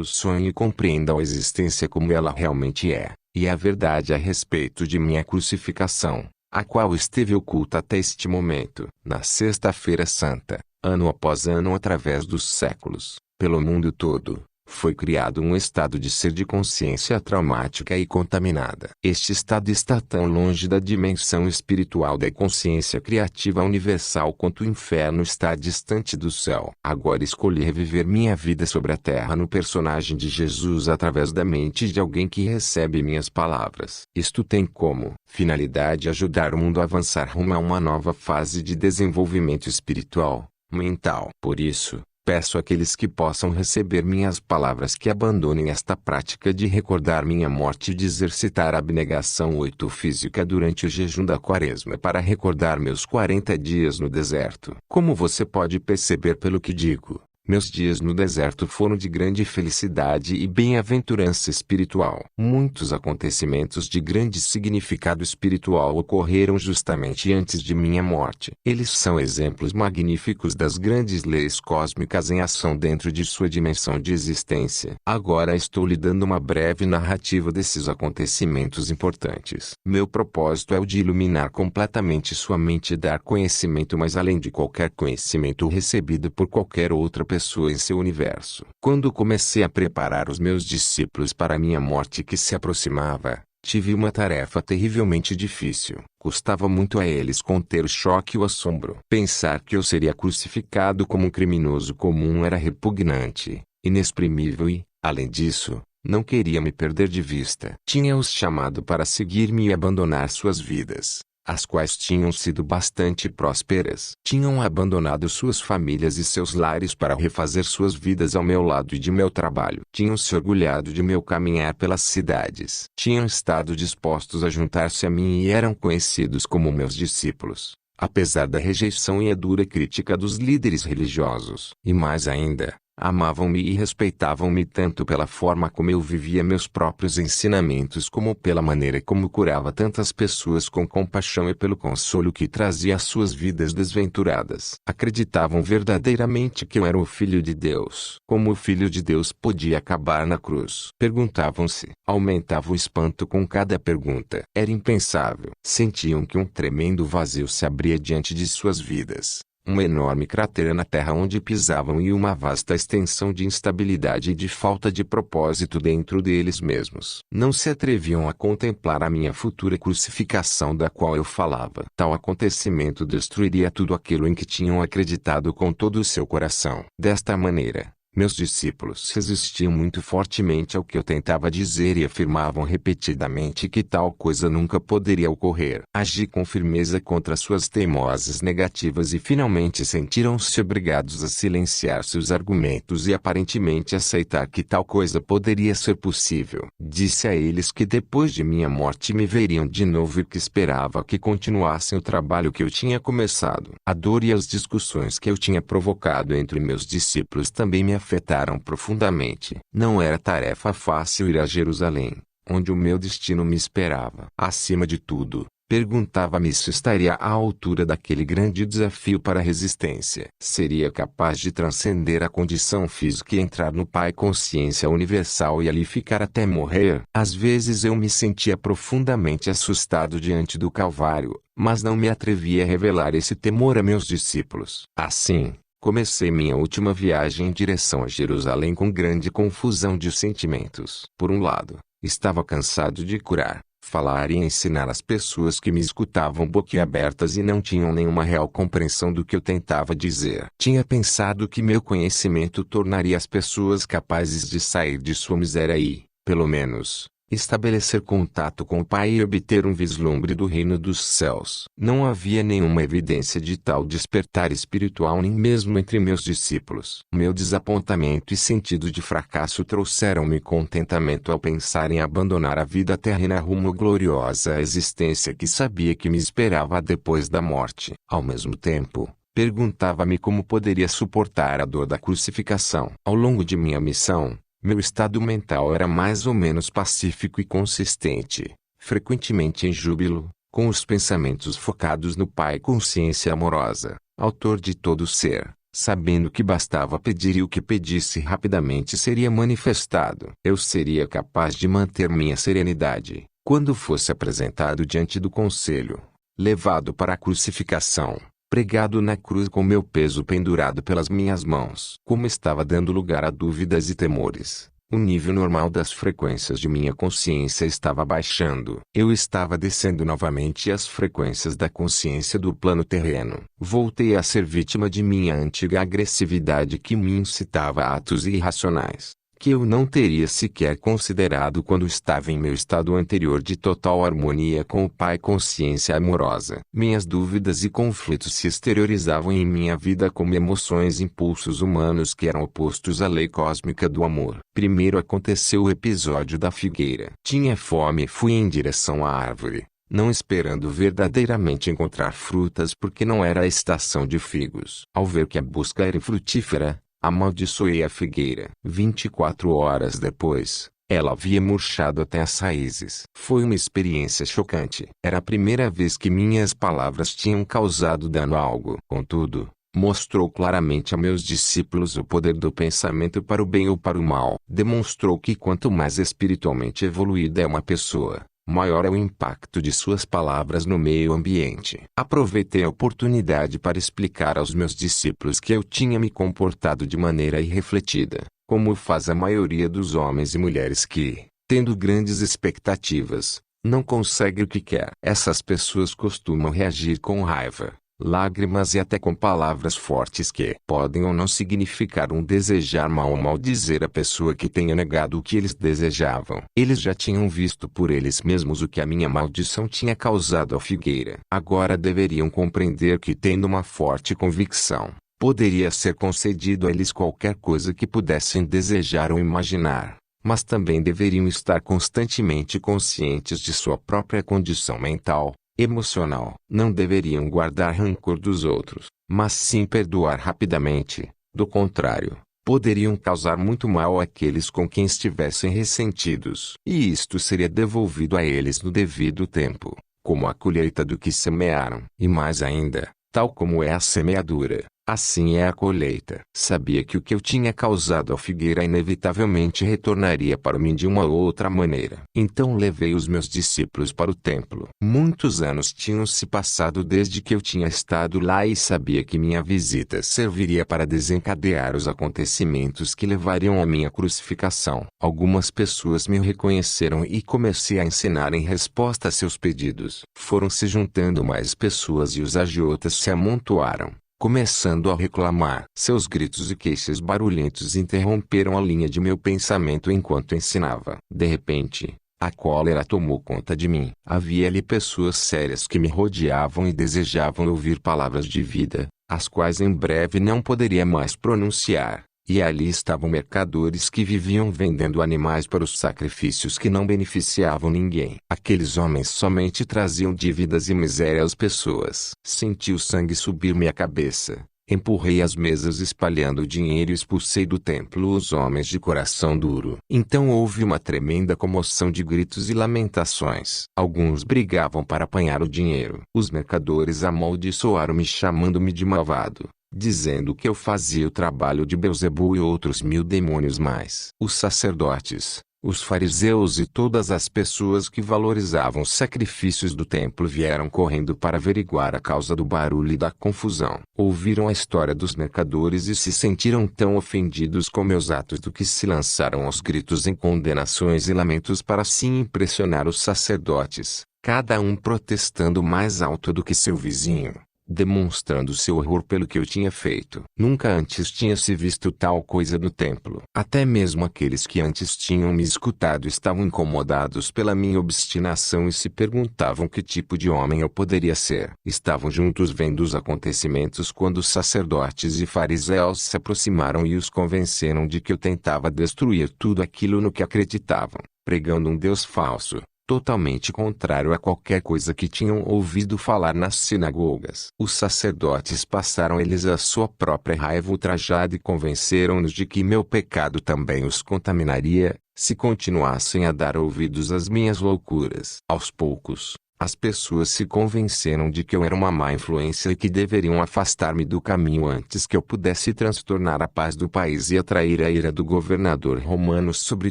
sonho e compreendam a existência como ela realmente é, e a verdade a respeito de minha crucificação, a qual esteve oculta até este momento. Na Sexta-feira Santa, ano após ano através dos séculos, pelo mundo todo, foi criado um estado de ser de consciência traumática e contaminada. Este estado está tão longe da dimensão espiritual da consciência criativa universal quanto o inferno está distante do céu. Agora escolhi reviver minha vida sobre a terra no personagem de Jesus através da mente de alguém que recebe minhas palavras. Isto tem como finalidade ajudar o mundo a avançar rumo a uma nova fase de desenvolvimento espiritual, mental. Por isso, peço àqueles que possam receber minhas palavras que abandonem esta prática de recordar minha morte e de exercitar a abnegação física durante o jejum da Quaresma para recordar meus 40 dias no deserto. Como você pode perceber pelo que digo, meus dias no deserto foram de grande felicidade e bem-aventurança espiritual. Muitos acontecimentos de grande significado espiritual ocorreram justamente antes de minha morte. Eles são exemplos magníficos das grandes leis cósmicas em ação dentro de sua dimensão de existência. Agora estou lhe dando uma breve narrativa desses acontecimentos importantes. Meu propósito é o de iluminar completamente sua mente e dar conhecimento mais além de qualquer conhecimento recebido por qualquer outra pessoa em seu universo. Quando comecei a preparar os meus discípulos para a minha morte que se aproximava, tive uma tarefa terrivelmente difícil. Custava muito a eles conter o choque e o assombro. Pensar que eu seria crucificado como um criminoso comum era repugnante, inexprimível e, além disso, não queria me perder de vista. Tinha-os chamado para seguir-me e abandonar suas vidas, as quais tinham sido bastante prósperas. Tinham abandonado suas famílias e seus lares para refazer suas vidas ao meu lado e de meu trabalho. Tinham se orgulhado de meu caminhar pelas cidades. Tinham estado dispostos a juntar-se a mim e eram conhecidos como meus discípulos, apesar da rejeição e a dura crítica dos líderes religiosos. E mais ainda, amavam-me e respeitavam-me tanto pela forma como eu vivia meus próprios ensinamentos como pela maneira como curava tantas pessoas com compaixão e pelo consolo que trazia às suas vidas desventuradas. Acreditavam verdadeiramente que eu era o Filho de Deus. Como o Filho de Deus podia acabar na cruz? Perguntavam-se. Aumentava o espanto com cada pergunta. Era impensável. Sentiam que um tremendo vazio se abria diante de suas vidas. Uma enorme cratera na terra onde pisavam e uma vasta extensão de instabilidade e de falta de propósito dentro deles mesmos. Não se atreviam a contemplar a minha futura crucificação da qual eu falava. Tal acontecimento destruiria tudo aquilo em que tinham acreditado com todo o seu coração. Desta maneira, Meus discípulos resistiam muito fortemente ao que eu tentava dizer e afirmavam repetidamente que tal coisa nunca poderia ocorrer. Agi com firmeza contra suas teimosas negativas e finalmente sentiram-se obrigados a silenciar seus argumentos e aparentemente aceitar que tal coisa poderia ser possível. Disse a eles que depois de minha morte me veriam de novo e que esperava que continuassem o trabalho que eu tinha começado. A dor e as discussões que eu tinha provocado entre meus discípulos também me afetaram profundamente. Não era tarefa fácil ir a Jerusalém, onde o meu destino me esperava. Acima de tudo, perguntava-me se estaria à altura daquele grande desafio para a resistência. Seria capaz de transcender a condição física e entrar no Pai Consciência Universal e ali ficar até morrer? Às vezes eu me sentia profundamente assustado diante do Calvário, mas não me atrevia a revelar esse temor a meus discípulos. Assim, comecei minha última viagem em direção a Jerusalém com grande confusão de sentimentos. Por um lado, estava cansado de curar, falar e ensinar as pessoas que me escutavam boquiabertas e não tinham nenhuma real compreensão do que eu tentava dizer. Tinha pensado que meu conhecimento tornaria as pessoas capazes de sair de sua miséria e, pelo menos, estabelecer contato com o Pai e obter um vislumbre do reino dos céus. Não havia nenhuma evidência de tal despertar espiritual nem mesmo entre meus discípulos. Meu desapontamento e sentido de fracasso trouxeram-me contentamento ao pensar em abandonar a vida terrena rumo à gloriosa existência que sabia que me esperava depois da morte. Ao mesmo tempo, perguntava-me como poderia suportar a dor da crucificação. Ao longo de minha missão, meu estado mental era mais ou menos pacífico e consistente, frequentemente em júbilo, com os pensamentos focados no Pai Consciência Amorosa, autor de todo ser, sabendo que bastava pedir e o que pedisse rapidamente seria manifestado. Eu seria capaz de manter minha serenidade, quando fosse apresentado diante do conselho, levado para a crucificação, pregado na cruz com meu peso pendurado pelas minhas mãos. Como estava dando lugar a dúvidas e temores, o nível normal das frequências de minha consciência estava baixando. Eu estava descendo novamente as frequências da consciência do plano terreno. Voltei a ser vítima de minha antiga agressividade que me incitava a atos irracionais, que eu não teria sequer considerado quando estava em meu estado anterior de total harmonia com o Pai Consciência Amorosa. Minhas dúvidas e conflitos se exteriorizavam em minha vida como emoções e impulsos humanos que eram opostos à lei cósmica do amor. Primeiro aconteceu o episódio da figueira. Tinha fome e fui em direção à árvore, não esperando verdadeiramente encontrar frutas porque não era a estação de figos. Ao ver que a busca era infrutífera, amaldiçoei a figueira. 24 horas depois, ela havia murchado até as raízes. Foi uma experiência chocante. Era a primeira vez que minhas palavras tinham causado dano a algo. Contudo, mostrou claramente a meus discípulos o poder do pensamento para o bem ou para o mal. Demonstrou que quanto mais espiritualmente evoluída é uma pessoa, maior é o impacto de suas palavras no meio ambiente. Aproveitei a oportunidade para explicar aos meus discípulos que eu tinha me comportado de maneira irrefletida, como faz a maioria dos homens e mulheres que, tendo grandes expectativas, não consegue o que quer. Essas pessoas costumam reagir com raiva, lágrimas e até com palavras fortes que podem ou não significar um desejar mal ou maldizer a pessoa que tenha negado o que eles desejavam. Eles já tinham visto por eles mesmos o que a minha maldição tinha causado à figueira. Agora deveriam compreender que, tendo uma forte convicção, poderia ser concedido a eles qualquer coisa que pudessem desejar ou imaginar, mas também deveriam estar constantemente conscientes de sua própria condição mental, emocional. Não deveriam guardar rancor dos outros, mas sim perdoar rapidamente. Do contrário, poderiam causar muito mal àqueles com quem estivessem ressentidos. E isto seria devolvido a eles no devido tempo, como a colheita do que semearam. E mais ainda, tal como é a semeadura, assim é a colheita. Sabia que o que eu tinha causado à figueira inevitavelmente retornaria para mim de uma ou outra maneira. Então levei os meus discípulos para o templo. Muitos anos tinham se passado desde que eu tinha estado lá e sabia que minha visita serviria para desencadear os acontecimentos que levariam à minha crucificação. Algumas pessoas me reconheceram e comecei a ensinar em resposta a seus pedidos. Foram se juntando mais pessoas e os agiotas se amontoaram. começando a reclamar. Seus gritos e queixas barulhentos interromperam a linha de meu pensamento enquanto ensinava. De repente, a cólera tomou conta de mim. Havia ali pessoas sérias que me rodeavam e desejavam ouvir palavras de vida, as quais em breve não poderia mais pronunciar. E ali estavam mercadores que viviam vendendo animais para os sacrifícios que não beneficiavam ninguém. Aqueles homens somente traziam dívidas e miséria às pessoas. Senti o sangue subir minha cabeça. Empurrei as mesas espalhando dinheiro e expulsei do templo os homens de coração duro. Então houve uma tremenda comoção de gritos e lamentações. Alguns brigavam para apanhar o dinheiro. Os mercadores amaldiçoaram-me chamando-me de malvado, dizendo que eu fazia o trabalho de Belzebu e outros 1000 demônios mais. Os sacerdotes, os fariseus e todas as pessoas que valorizavam os sacrifícios do templo vieram correndo para averiguar a causa do barulho e da confusão. Ouviram a história dos mercadores e se sentiram tão ofendidos com meus atos do que se lançaram aos gritos em condenações e lamentos para assim impressionar os sacerdotes, cada um protestando mais alto do que seu vizinho, demonstrando seu horror pelo que eu tinha feito. Nunca antes tinha se visto tal coisa no templo. Até mesmo aqueles que antes tinham me escutado estavam incomodados pela minha obstinação e se perguntavam que tipo de homem eu poderia ser. Estavam juntos vendo os acontecimentos quando os sacerdotes e fariseus se aproximaram e os convenceram de que eu tentava destruir tudo aquilo no que acreditavam, pregando um Deus falso, totalmente contrário a qualquer coisa que tinham ouvido falar nas sinagogas. Os sacerdotes passaram eles a sua própria raiva ultrajada e convenceram-nos de que meu pecado também os contaminaria, se continuassem a dar ouvidos às minhas loucuras. Aos poucos, as pessoas se convenceram de que eu era uma má influência e que deveriam afastar-me do caminho antes que eu pudesse transtornar a paz do país e atrair a ira do governador romano sobre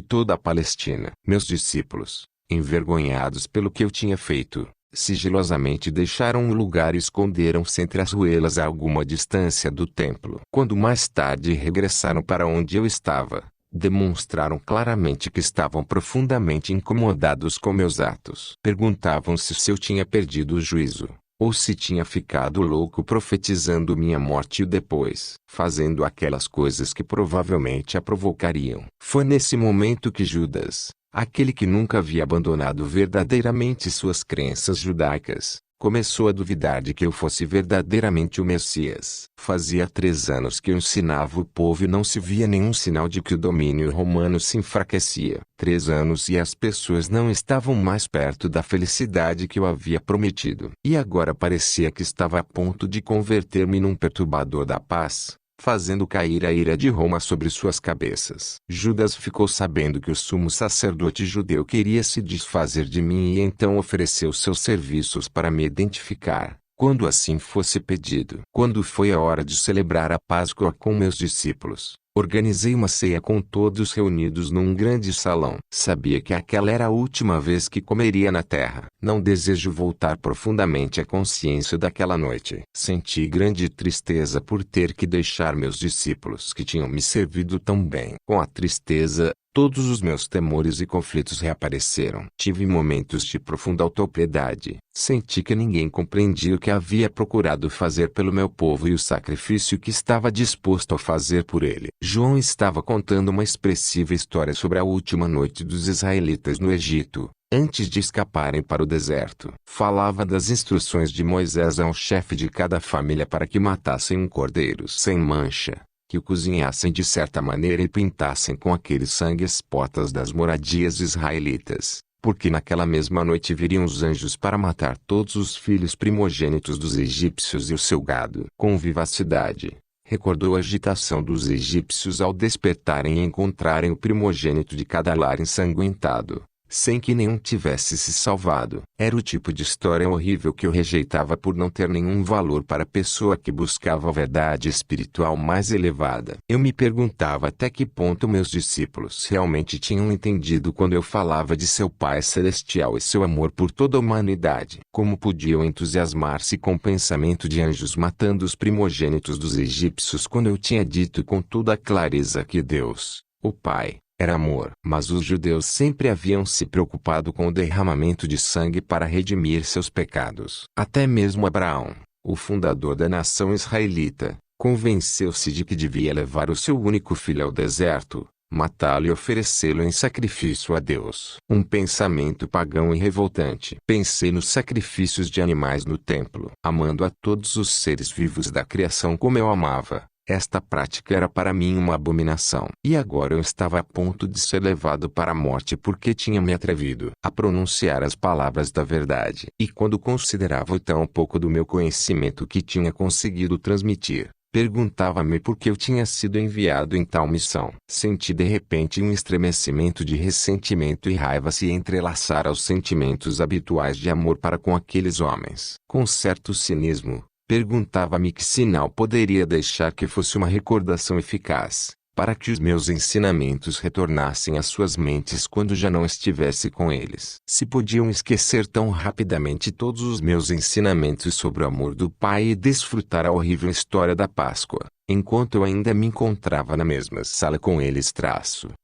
toda a Palestina. Meus discípulos, envergonhados pelo que eu tinha feito, sigilosamente deixaram o lugar e esconderam-se entre as ruelas a alguma distância do templo. Quando mais tarde regressaram para onde eu estava, demonstraram claramente que estavam profundamente incomodados com meus atos. Perguntavam-se se eu tinha perdido o juízo, ou se tinha ficado louco profetizando minha morte e depois, fazendo aquelas coisas que provavelmente a provocariam. Foi nesse momento que Judas, aquele que nunca havia abandonado verdadeiramente suas crenças judaicas, começou a duvidar de que eu fosse verdadeiramente o Messias. Fazia 3 anos que eu ensinava o povo e não se via nenhum sinal de que o domínio romano se enfraquecia. 3 anos e as pessoas não estavam mais perto da felicidade que eu havia prometido. E agora parecia que estava a ponto de converter-me num perturbador da paz, fazendo cair a ira de Roma sobre suas cabeças. Judas ficou sabendo que o sumo sacerdote judeu queria se desfazer de mim e então ofereceu seus serviços para me identificar, quando assim fosse pedido. Quando foi a hora de celebrar a Páscoa com meus discípulos, organizei uma ceia com todos reunidos num grande salão. Sabia que aquela era a última vez que comeria na terra. Não desejo voltar profundamente à consciência daquela noite. Senti grande tristeza por ter que deixar meus discípulos que tinham me servido tão bem. Com a tristeza, todos os meus temores e conflitos reapareceram. Tive momentos de profunda autopiedade. Senti que ninguém compreendia o que havia procurado fazer pelo meu povo e o sacrifício que estava disposto a fazer por ele. João estava contando uma expressiva história sobre a última noite dos israelitas no Egito, antes de escaparem para o deserto. Falava das instruções de Moisés ao chefe de cada família para que matassem um cordeiro sem mancha, que o cozinhassem de certa maneira e pintassem com aquele sangue as portas das moradias israelitas, porque naquela mesma noite viriam os anjos para matar todos os filhos primogênitos dos egípcios e o seu gado. Com vivacidade, recordou a agitação dos egípcios ao despertarem e encontrarem o primogênito de cada lar ensanguentado, sem que nenhum tivesse se salvado. Era o tipo de história horrível que eu rejeitava por não ter nenhum valor para a pessoa que buscava a verdade espiritual mais elevada. Eu me perguntava até que ponto meus discípulos realmente tinham entendido quando eu falava de seu Pai Celestial e seu amor por toda a humanidade. Como podiam entusiasmar-se com o pensamento de anjos matando os primogênitos dos egípcios quando eu tinha dito com toda a clareza que Deus, o Pai, era amor. Mas os judeus sempre haviam se preocupado com o derramamento de sangue para redimir seus pecados. Até mesmo Abraão, o fundador da nação israelita, convenceu-se de que devia levar o seu único filho ao deserto, matá-lo e oferecê-lo em sacrifício a Deus. Um pensamento pagão e revoltante. Pensei nos sacrifícios de animais no templo. Amando a todos os seres vivos da criação como eu amava, esta prática era para mim uma abominação. E agora eu estava a ponto de ser levado para a morte porque tinha me atrevido a pronunciar as palavras da verdade. E quando considerava o tão pouco do meu conhecimento que tinha conseguido transmitir, perguntava-me por que eu tinha sido enviado em tal missão. Senti de repente um estremecimento de ressentimento e raiva se entrelaçar aos sentimentos habituais de amor para com aqueles homens. Com certo cinismo, perguntava-me que sinal poderia deixar que fosse uma recordação eficaz, para que os meus ensinamentos retornassem às suas mentes quando já não estivesse com eles. Se podiam esquecer tão rapidamente todos os meus ensinamentos sobre o amor do Pai e desfrutar a horrível história da Páscoa, enquanto eu ainda me encontrava na mesma sala com eles,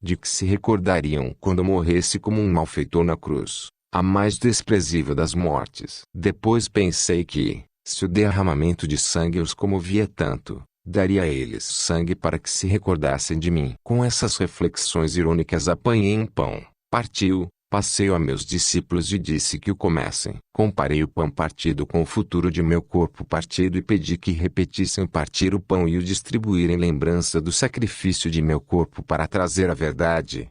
de que se recordariam quando morresse como um malfeitor na cruz, a mais desprezível das mortes. Depois pensei que, se o derramamento de sangue os comovia tanto, daria a eles sangue para que se recordassem de mim. Com essas reflexões irônicas apanhei um pão, parti-o, passei-o a meus discípulos e disse que o comessem. Comparei o pão partido com o futuro de meu corpo partido e pedi que repetissem partir o pão e o distribuir em lembrança do sacrifício de meu corpo para trazer a verdade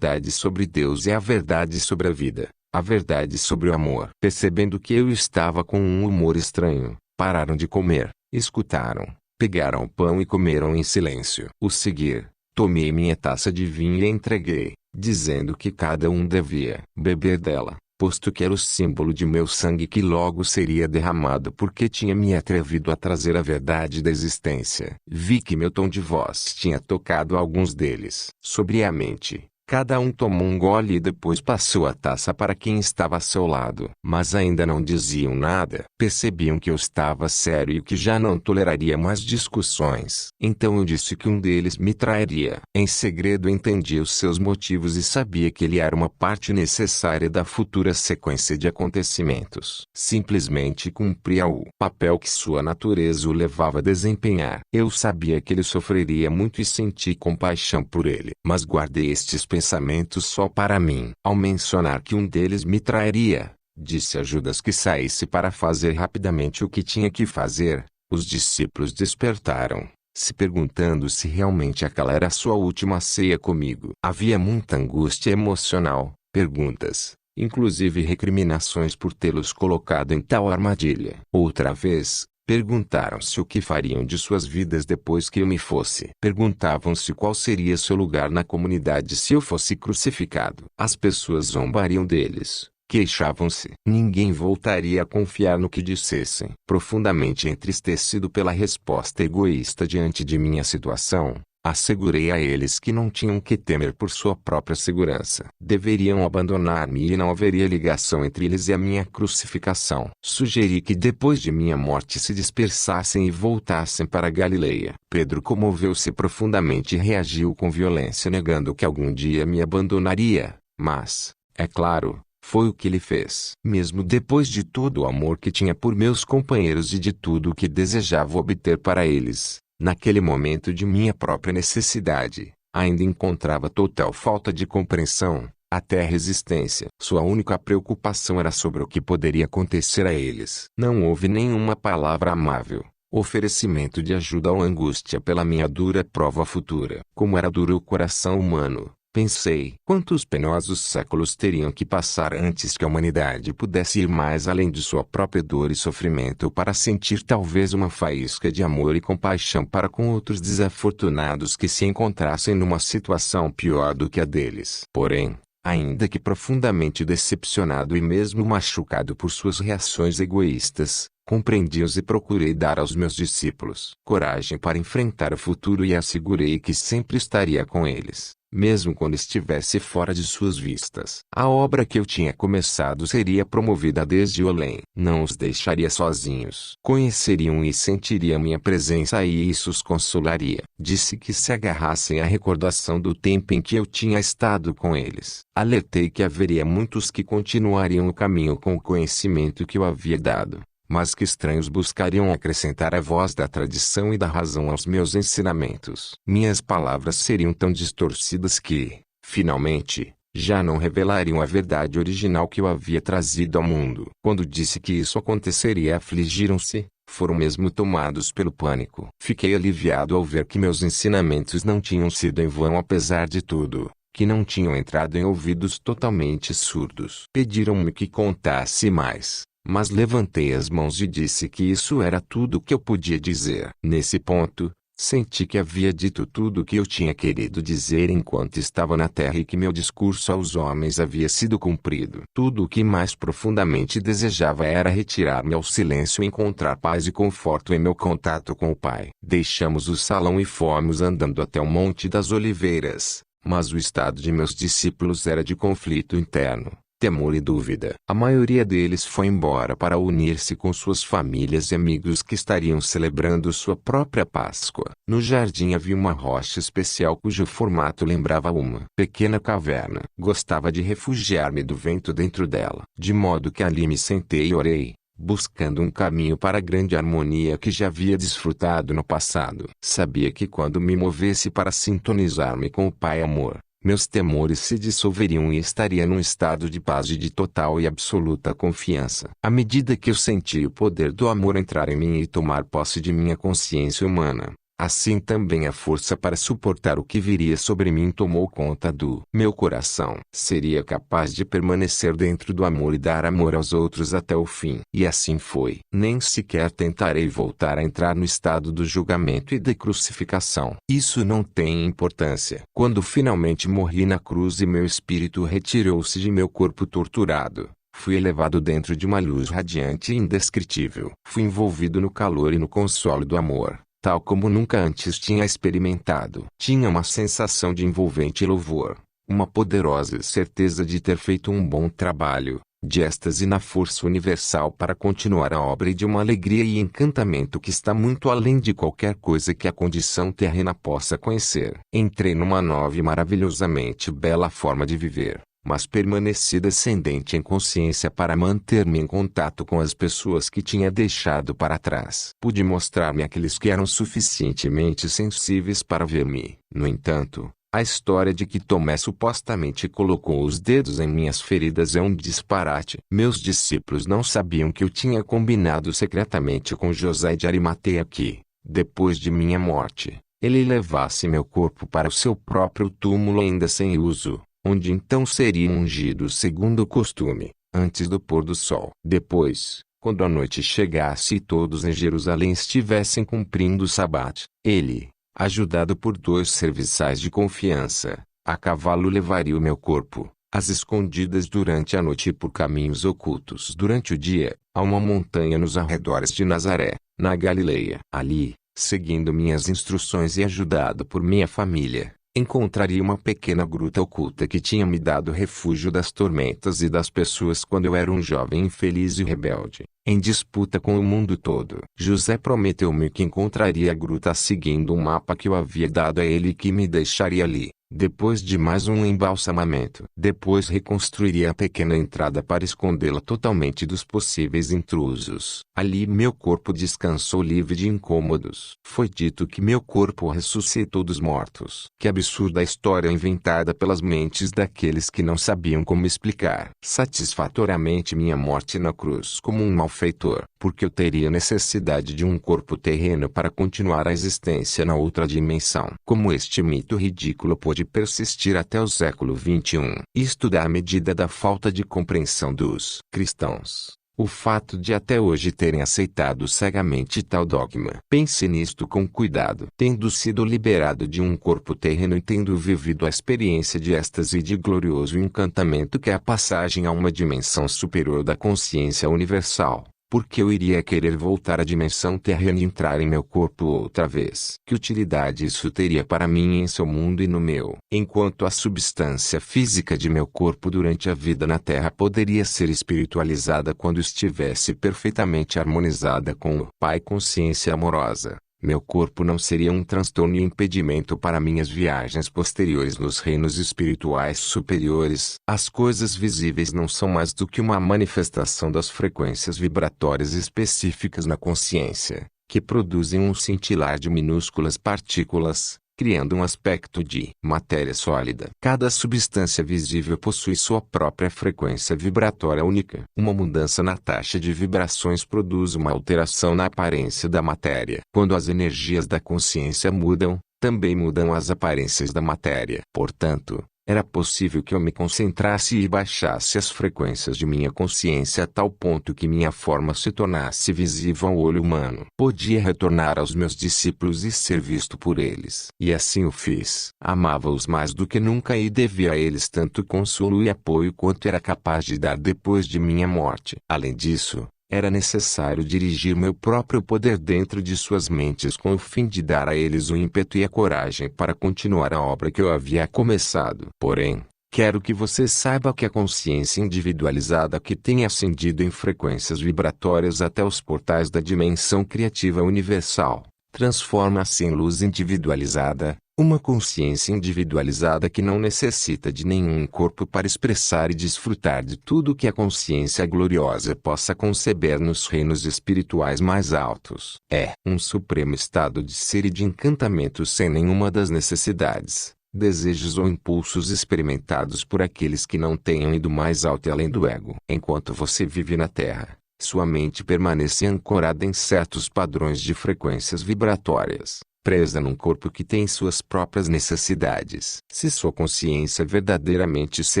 sobre Deus e a verdade sobre a vida, a verdade sobre o amor. Percebendo que eu estava com um humor estranho, pararam de comer, escutaram, pegaram o pão e comeram em silêncio. O seguir, tomei minha taça de vinho e entreguei, dizendo que cada um devia beber dela, posto que era o símbolo de meu sangue que logo seria derramado porque tinha me atrevido a trazer a verdade da existência. Vi que meu tom de voz tinha tocado alguns deles. Sobriamente, cada um tomou um gole e depois passou a taça para quem estava a seu lado. Mas ainda não diziam nada. Percebiam que eu estava sério e que já não toleraria mais discussões. Então eu disse que um deles me trairia. Em segredo entendi os seus motivos e sabia que ele era uma parte necessária da futura sequência de acontecimentos. Simplesmente cumpria o papel que sua natureza o levava a desempenhar. Eu sabia que ele sofreria muito e senti compaixão por ele. Mas guardei estes pensamentos só para mim. Ao mencionar que um deles me trairia, disse a Judas que saísse para fazer rapidamente o que tinha que fazer. Os discípulos despertaram, se perguntando se realmente aquela era a sua última ceia comigo. Havia muita angústia emocional, perguntas, inclusive recriminações por tê-los colocado em tal armadilha. Outra vez, perguntaram-se o que fariam de suas vidas depois que eu me fosse. Perguntavam-se qual seria seu lugar na comunidade se eu fosse crucificado. As pessoas zombariam deles, queixavam-se. Ninguém voltaria a confiar no que dissessem. Profundamente entristecido pela resposta egoísta diante de minha situação, assegurei a eles que não tinham que temer por sua própria segurança. Deveriam abandonar-me e não haveria ligação entre eles e a minha crucificação. Sugeri que depois de minha morte se dispersassem e voltassem para Galileia. Pedro comoveu-se profundamente e reagiu com violência negando que algum dia me abandonaria, mas, é claro, foi o que ele fez. Mesmo depois de todo o amor que tinha por meus companheiros e de tudo o que desejava obter para eles, naquele momento de minha própria necessidade, ainda encontrava total falta de compreensão, até resistência. Sua única preocupação era sobre o que poderia acontecer a eles. Não houve nenhuma palavra amável, oferecimento de ajuda ou angústia pela minha dura prova futura. Como era duro o coração humano, pensei. Quantos penosos séculos teriam que passar antes que a humanidade pudesse ir mais além de sua própria dor e sofrimento para sentir talvez uma faísca de amor e compaixão para com outros desafortunados que se encontrassem numa situação pior do que a deles. Porém, ainda que profundamente decepcionado e mesmo machucado por suas reações egoístas, compreendi-os e procurei dar aos meus discípulos coragem para enfrentar o futuro e assegurei que sempre estaria com eles, mesmo quando estivesse fora de suas vistas. A obra que eu tinha começado seria promovida desde o além. Não os deixaria sozinhos. Conheceriam e sentiriam minha presença e isso os consolaria. Disse que se agarrassem à recordação do tempo em que eu tinha estado com eles. Alertei que haveria muitos que continuariam o caminho com o conhecimento que eu havia dado, mas que estranhos buscariam acrescentar a voz da tradição e da razão aos meus ensinamentos. Minhas palavras seriam tão distorcidas que, finalmente, já não revelariam a verdade original que eu havia trazido ao mundo. Quando disse que isso aconteceria, afligiram-se, foram mesmo tomados pelo pânico. Fiquei aliviado ao ver que meus ensinamentos não tinham sido em vão apesar de tudo, que não tinham entrado em ouvidos totalmente surdos. Pediram-me que contasse mais, mas levantei as mãos e disse que isso era tudo o que eu podia dizer. Nesse ponto, senti que havia dito tudo o que eu tinha querido dizer enquanto estava na terra e que meu discurso aos homens havia sido cumprido. Tudo o que mais profundamente desejava era retirar-me ao silêncio e encontrar paz e conforto em meu contato com o Pai. Deixamos o salão e fomos andando até o Monte das Oliveiras, mas o estado de meus discípulos era de conflito interno, temor e dúvida. A maioria deles foi embora para unir-se com suas famílias e amigos que estariam celebrando sua própria Páscoa. No jardim havia uma rocha especial cujo formato lembrava uma pequena caverna. Gostava de refugiar-me do vento dentro dela, de modo que ali me sentei e orei, buscando um caminho para a grande harmonia que já havia desfrutado no passado. Sabia que quando me movesse para sintonizar-me com o Pai Amor, meus temores se dissolveriam e estaria num estado de paz e de total e absoluta confiança. À medida que eu senti o poder do amor entrar em mim e tomar posse de minha consciência humana, assim também a força para suportar o que viria sobre mim tomou conta do meu coração. Seria capaz de permanecer dentro do amor e dar amor aos outros até o fim. E assim foi. Nem sequer tentarei voltar a entrar no estado do julgamento e da crucificação. Isso não tem importância. Quando finalmente morri na cruz e meu espírito retirou-se de meu corpo torturado, fui elevado dentro de uma luz radiante e indescritível. Fui envolvido no calor e no consolo do amor, tal como nunca antes tinha experimentado. Tinha uma sensação de envolvente louvor, uma poderosa certeza de ter feito um bom trabalho, de êxtase na força universal para continuar a obra e de uma alegria e encantamento que está muito além de qualquer coisa que a condição terrena possa conhecer. Entrei numa nova e maravilhosamente bela forma de viver, mas permaneci descendente em consciência para manter-me em contato com as pessoas que tinha deixado para trás. Pude mostrar-me àqueles que eram suficientemente sensíveis para ver-me. No entanto, a história de que Tomé supostamente colocou os dedos em minhas feridas é um disparate. Meus discípulos não sabiam que eu tinha combinado secretamente com José de Arimateia que, depois de minha morte, ele levasse meu corpo para o seu próprio túmulo ainda sem uso, onde então seria ungido segundo o costume, antes do pôr do sol. Depois, quando a noite chegasse e todos em Jerusalém estivessem cumprindo o sabate, ele, ajudado por 2 serviçais de confiança, a cavalo levaria o meu corpo, às escondidas durante a noite e por caminhos ocultos durante o dia, a uma montanha nos arredores de Nazaré, na Galileia. Ali, seguindo minhas instruções e ajudado por minha família, encontraria uma pequena gruta oculta que tinha me dado refúgio das tormentas e das pessoas quando eu era um jovem infeliz e rebelde, em disputa com o mundo todo. José prometeu-me que encontraria a gruta seguindo um mapa que eu havia dado a ele e que me deixaria ali, depois de mais um embalsamamento. Depois reconstruiria a pequena entrada para escondê-la totalmente dos possíveis intrusos. Ali meu corpo descansou livre de incômodos. Foi dito que meu corpo ressuscitou dos mortos. Que absurda história inventada pelas mentes daqueles que não sabiam como explicar satisfatoriamente minha morte na cruz como um malfeitor, porque eu teria necessidade de um corpo terreno para continuar a existência na outra dimensão. Como este mito ridículo pôde persistir até o século XXI? Isto dá a medida da falta de compreensão dos cristãos. O fato de até hoje terem aceitado cegamente tal dogma. Pense nisto com cuidado. Tendo sido liberado de um corpo terreno e tendo vivido a experiência de êxtase e de glorioso encantamento que é a passagem a uma dimensão superior da consciência universal, porque eu iria querer voltar à dimensão terrena e entrar em meu corpo outra vez? Que utilidade isso teria para mim em seu mundo e no meu? Enquanto a substância física de meu corpo durante a vida na Terra poderia ser espiritualizada quando estivesse perfeitamente harmonizada com o Pai consciência amorosa, Meu corpo não seria um transtorno e impedimento para minhas viagens posteriores nos reinos espirituais superiores. As coisas visíveis não são mais do que uma manifestação das frequências vibratórias específicas na consciência, que produzem um cintilar de minúsculas partículas, criando um aspecto de matéria sólida. Cada substância visível possui sua própria frequência vibratória única. Uma mudança na taxa de vibrações produz uma alteração na aparência da matéria. Quando as energias da consciência mudam, também mudam as aparências da matéria. Portanto, era possível que eu me concentrasse e baixasse as frequências de minha consciência a tal ponto que minha forma se tornasse visível ao olho humano. Podia retornar aos meus discípulos e ser visto por eles. E assim o fiz. Amava-os mais do que nunca e devia a eles tanto consolo e apoio quanto era capaz de dar depois de minha morte. Além disso, era necessário dirigir meu próprio poder dentro de suas mentes com o fim de dar a eles o ímpeto e a coragem para continuar a obra que eu havia começado. Porém, quero que você saiba que a consciência individualizada que tem ascendido em frequências vibratórias até os portais da dimensão criativa universal, transforma-se em luz individualizada, uma consciência individualizada que não necessita de nenhum corpo para expressar e desfrutar de tudo que a consciência gloriosa possa conceber nos reinos espirituais mais altos. É um supremo estado de ser e de encantamento sem nenhuma das necessidades, desejos ou impulsos experimentados por aqueles que não tenham ido mais alto e além do ego. Enquanto você vive na Terra, sua mente permanece ancorada em certos padrões de frequências vibratórias, presa num corpo que tem suas próprias necessidades. Se sua consciência verdadeiramente se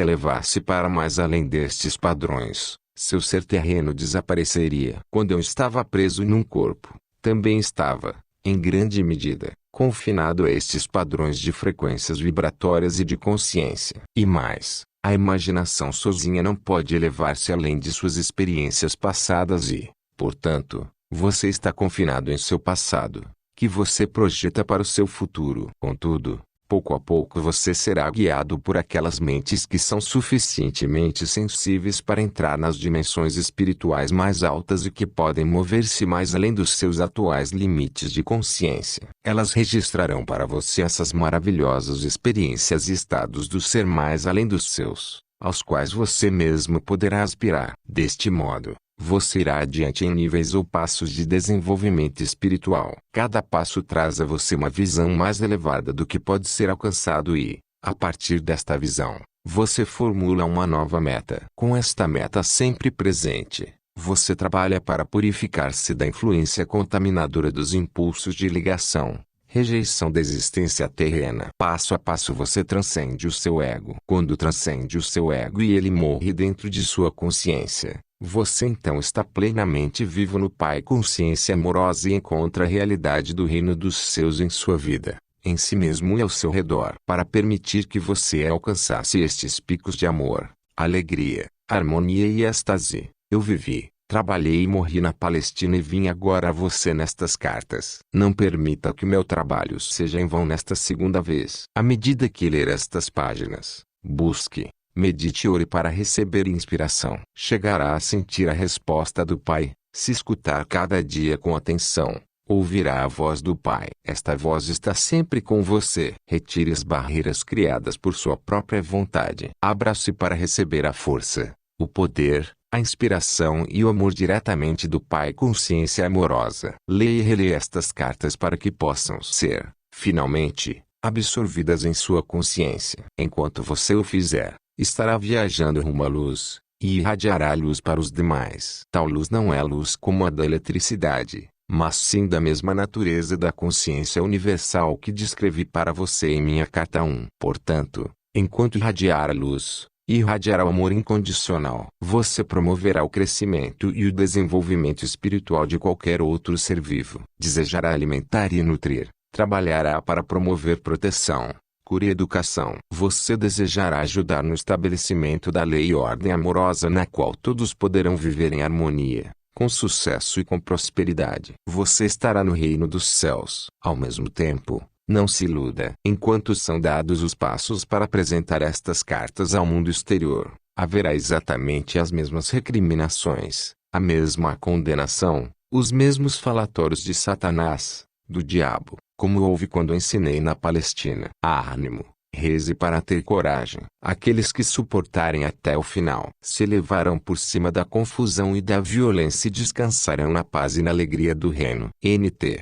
elevasse para mais além destes padrões, seu ser terreno desapareceria. Quando eu estava preso num corpo, também estava, em grande medida, confinado a estes padrões de frequências vibratórias e de consciência. E mais, a imaginação sozinha não pode elevar-se além de suas experiências passadas e, portanto, você está confinado em seu passado, que você projeta para o seu futuro. Contudo, pouco a pouco você será guiado por aquelas mentes que são suficientemente sensíveis para entrar nas dimensões espirituais mais altas e que podem mover-se mais além dos seus atuais limites de consciência. Elas registrarão para você essas maravilhosas experiências e estados do ser mais além dos seus, aos quais você mesmo poderá aspirar. Deste modo, você irá adiante em níveis ou passos de desenvolvimento espiritual. Cada passo traz a você uma visão mais elevada do que pode ser alcançado e, a partir desta visão, você formula uma nova meta. Com esta meta sempre presente, você trabalha para purificar-se da influência contaminadora dos impulsos de ligação, rejeição da existência terrena. Passo a passo você transcende o seu ego. Quando transcende o seu ego e ele morre dentro de sua consciência, você então está plenamente vivo no Pai consciência amorosa e encontra a realidade do reino dos seus em sua vida, em si mesmo e ao seu redor. Para permitir que você alcançasse estes picos de amor, alegria, harmonia e êxtase, eu vivi, trabalhei e morri na Palestina e vim agora a você nestas cartas. Não permita que meu trabalho seja em vão nesta segunda vez. À medida que ler estas páginas, busque, medite e ore para receber inspiração. Chegará a sentir a resposta do Pai, se escutar cada dia com atenção, ouvirá a voz do Pai. Esta voz está sempre com você. Retire as barreiras criadas por sua própria vontade. Abra-se para receber a força, o poder, a inspiração e o amor diretamente do Pai consciência amorosa. Leia e releia estas cartas para que possam ser, finalmente, absorvidas em sua consciência. Enquanto você o fizer, estará viajando rumo à luz, e irradiará luz para os demais. Tal luz não é luz como a da eletricidade, mas sim da mesma natureza da consciência universal que descrevi para você em minha carta 1. Portanto, enquanto irradiar a luz, irradiará o amor incondicional. Você promoverá o crescimento e o desenvolvimento espiritual de qualquer outro ser vivo. Desejará alimentar e nutrir, trabalhará para promover proteção, cura e educação. Você desejará ajudar no estabelecimento da lei e ordem amorosa na qual todos poderão viver em harmonia, com sucesso e com prosperidade. Você estará no reino dos céus. Ao mesmo tempo, não se iluda. Enquanto são dados os passos para apresentar estas cartas ao mundo exterior, haverá exatamente as mesmas recriminações, a mesma condenação, os mesmos falatórios de Satanás, do diabo, como houve quando ensinei na Palestina. Ânimo, reze para ter coragem. Aqueles que suportarem até o final se elevarão por cima da confusão e da violência e descansarão na paz e na alegria do reino. NT,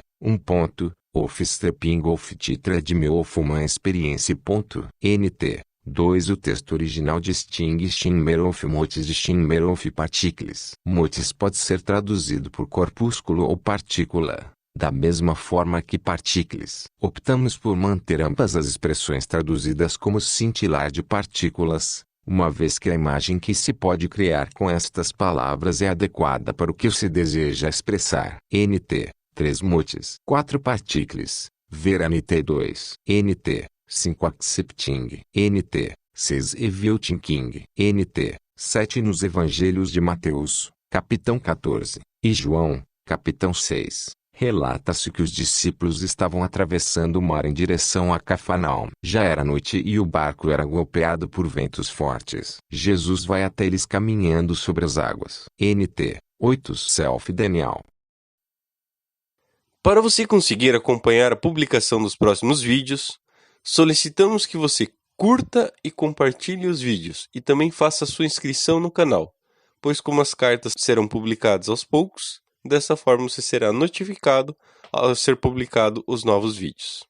Ofstepingolftitradmeofuma experiência. NT 2. O texto original distingue Shinmerof motes de Shinmerof partículas. Motes pode ser traduzido por corpúsculo ou partícula, da mesma forma que partículas. Optamos por manter ambas as expressões traduzidas como cintilar de partículas, uma vez que a imagem que se pode criar com estas palavras é adequada para o que se deseja expressar. NT 3 motes. 4 partículas. Ver NT 2. NT 5 accepting. NT 6 evilthinking. NT 7 nos Evangelhos de Mateus, capítulo 14, e João, capítulo 6. Relata-se que os discípulos estavam atravessando o mar em direção a Cafarnaum. Já era noite e o barco era golpeado por ventos fortes. Jesus vai até eles caminhando sobre as águas. NT 8 Self Daniel. Para você conseguir acompanhar a publicação dos próximos vídeos, solicitamos que você curta e compartilhe os vídeos e também faça sua inscrição no canal, pois como as cartas serão publicadas aos poucos, dessa forma você será notificado ao ser publicado os novos vídeos.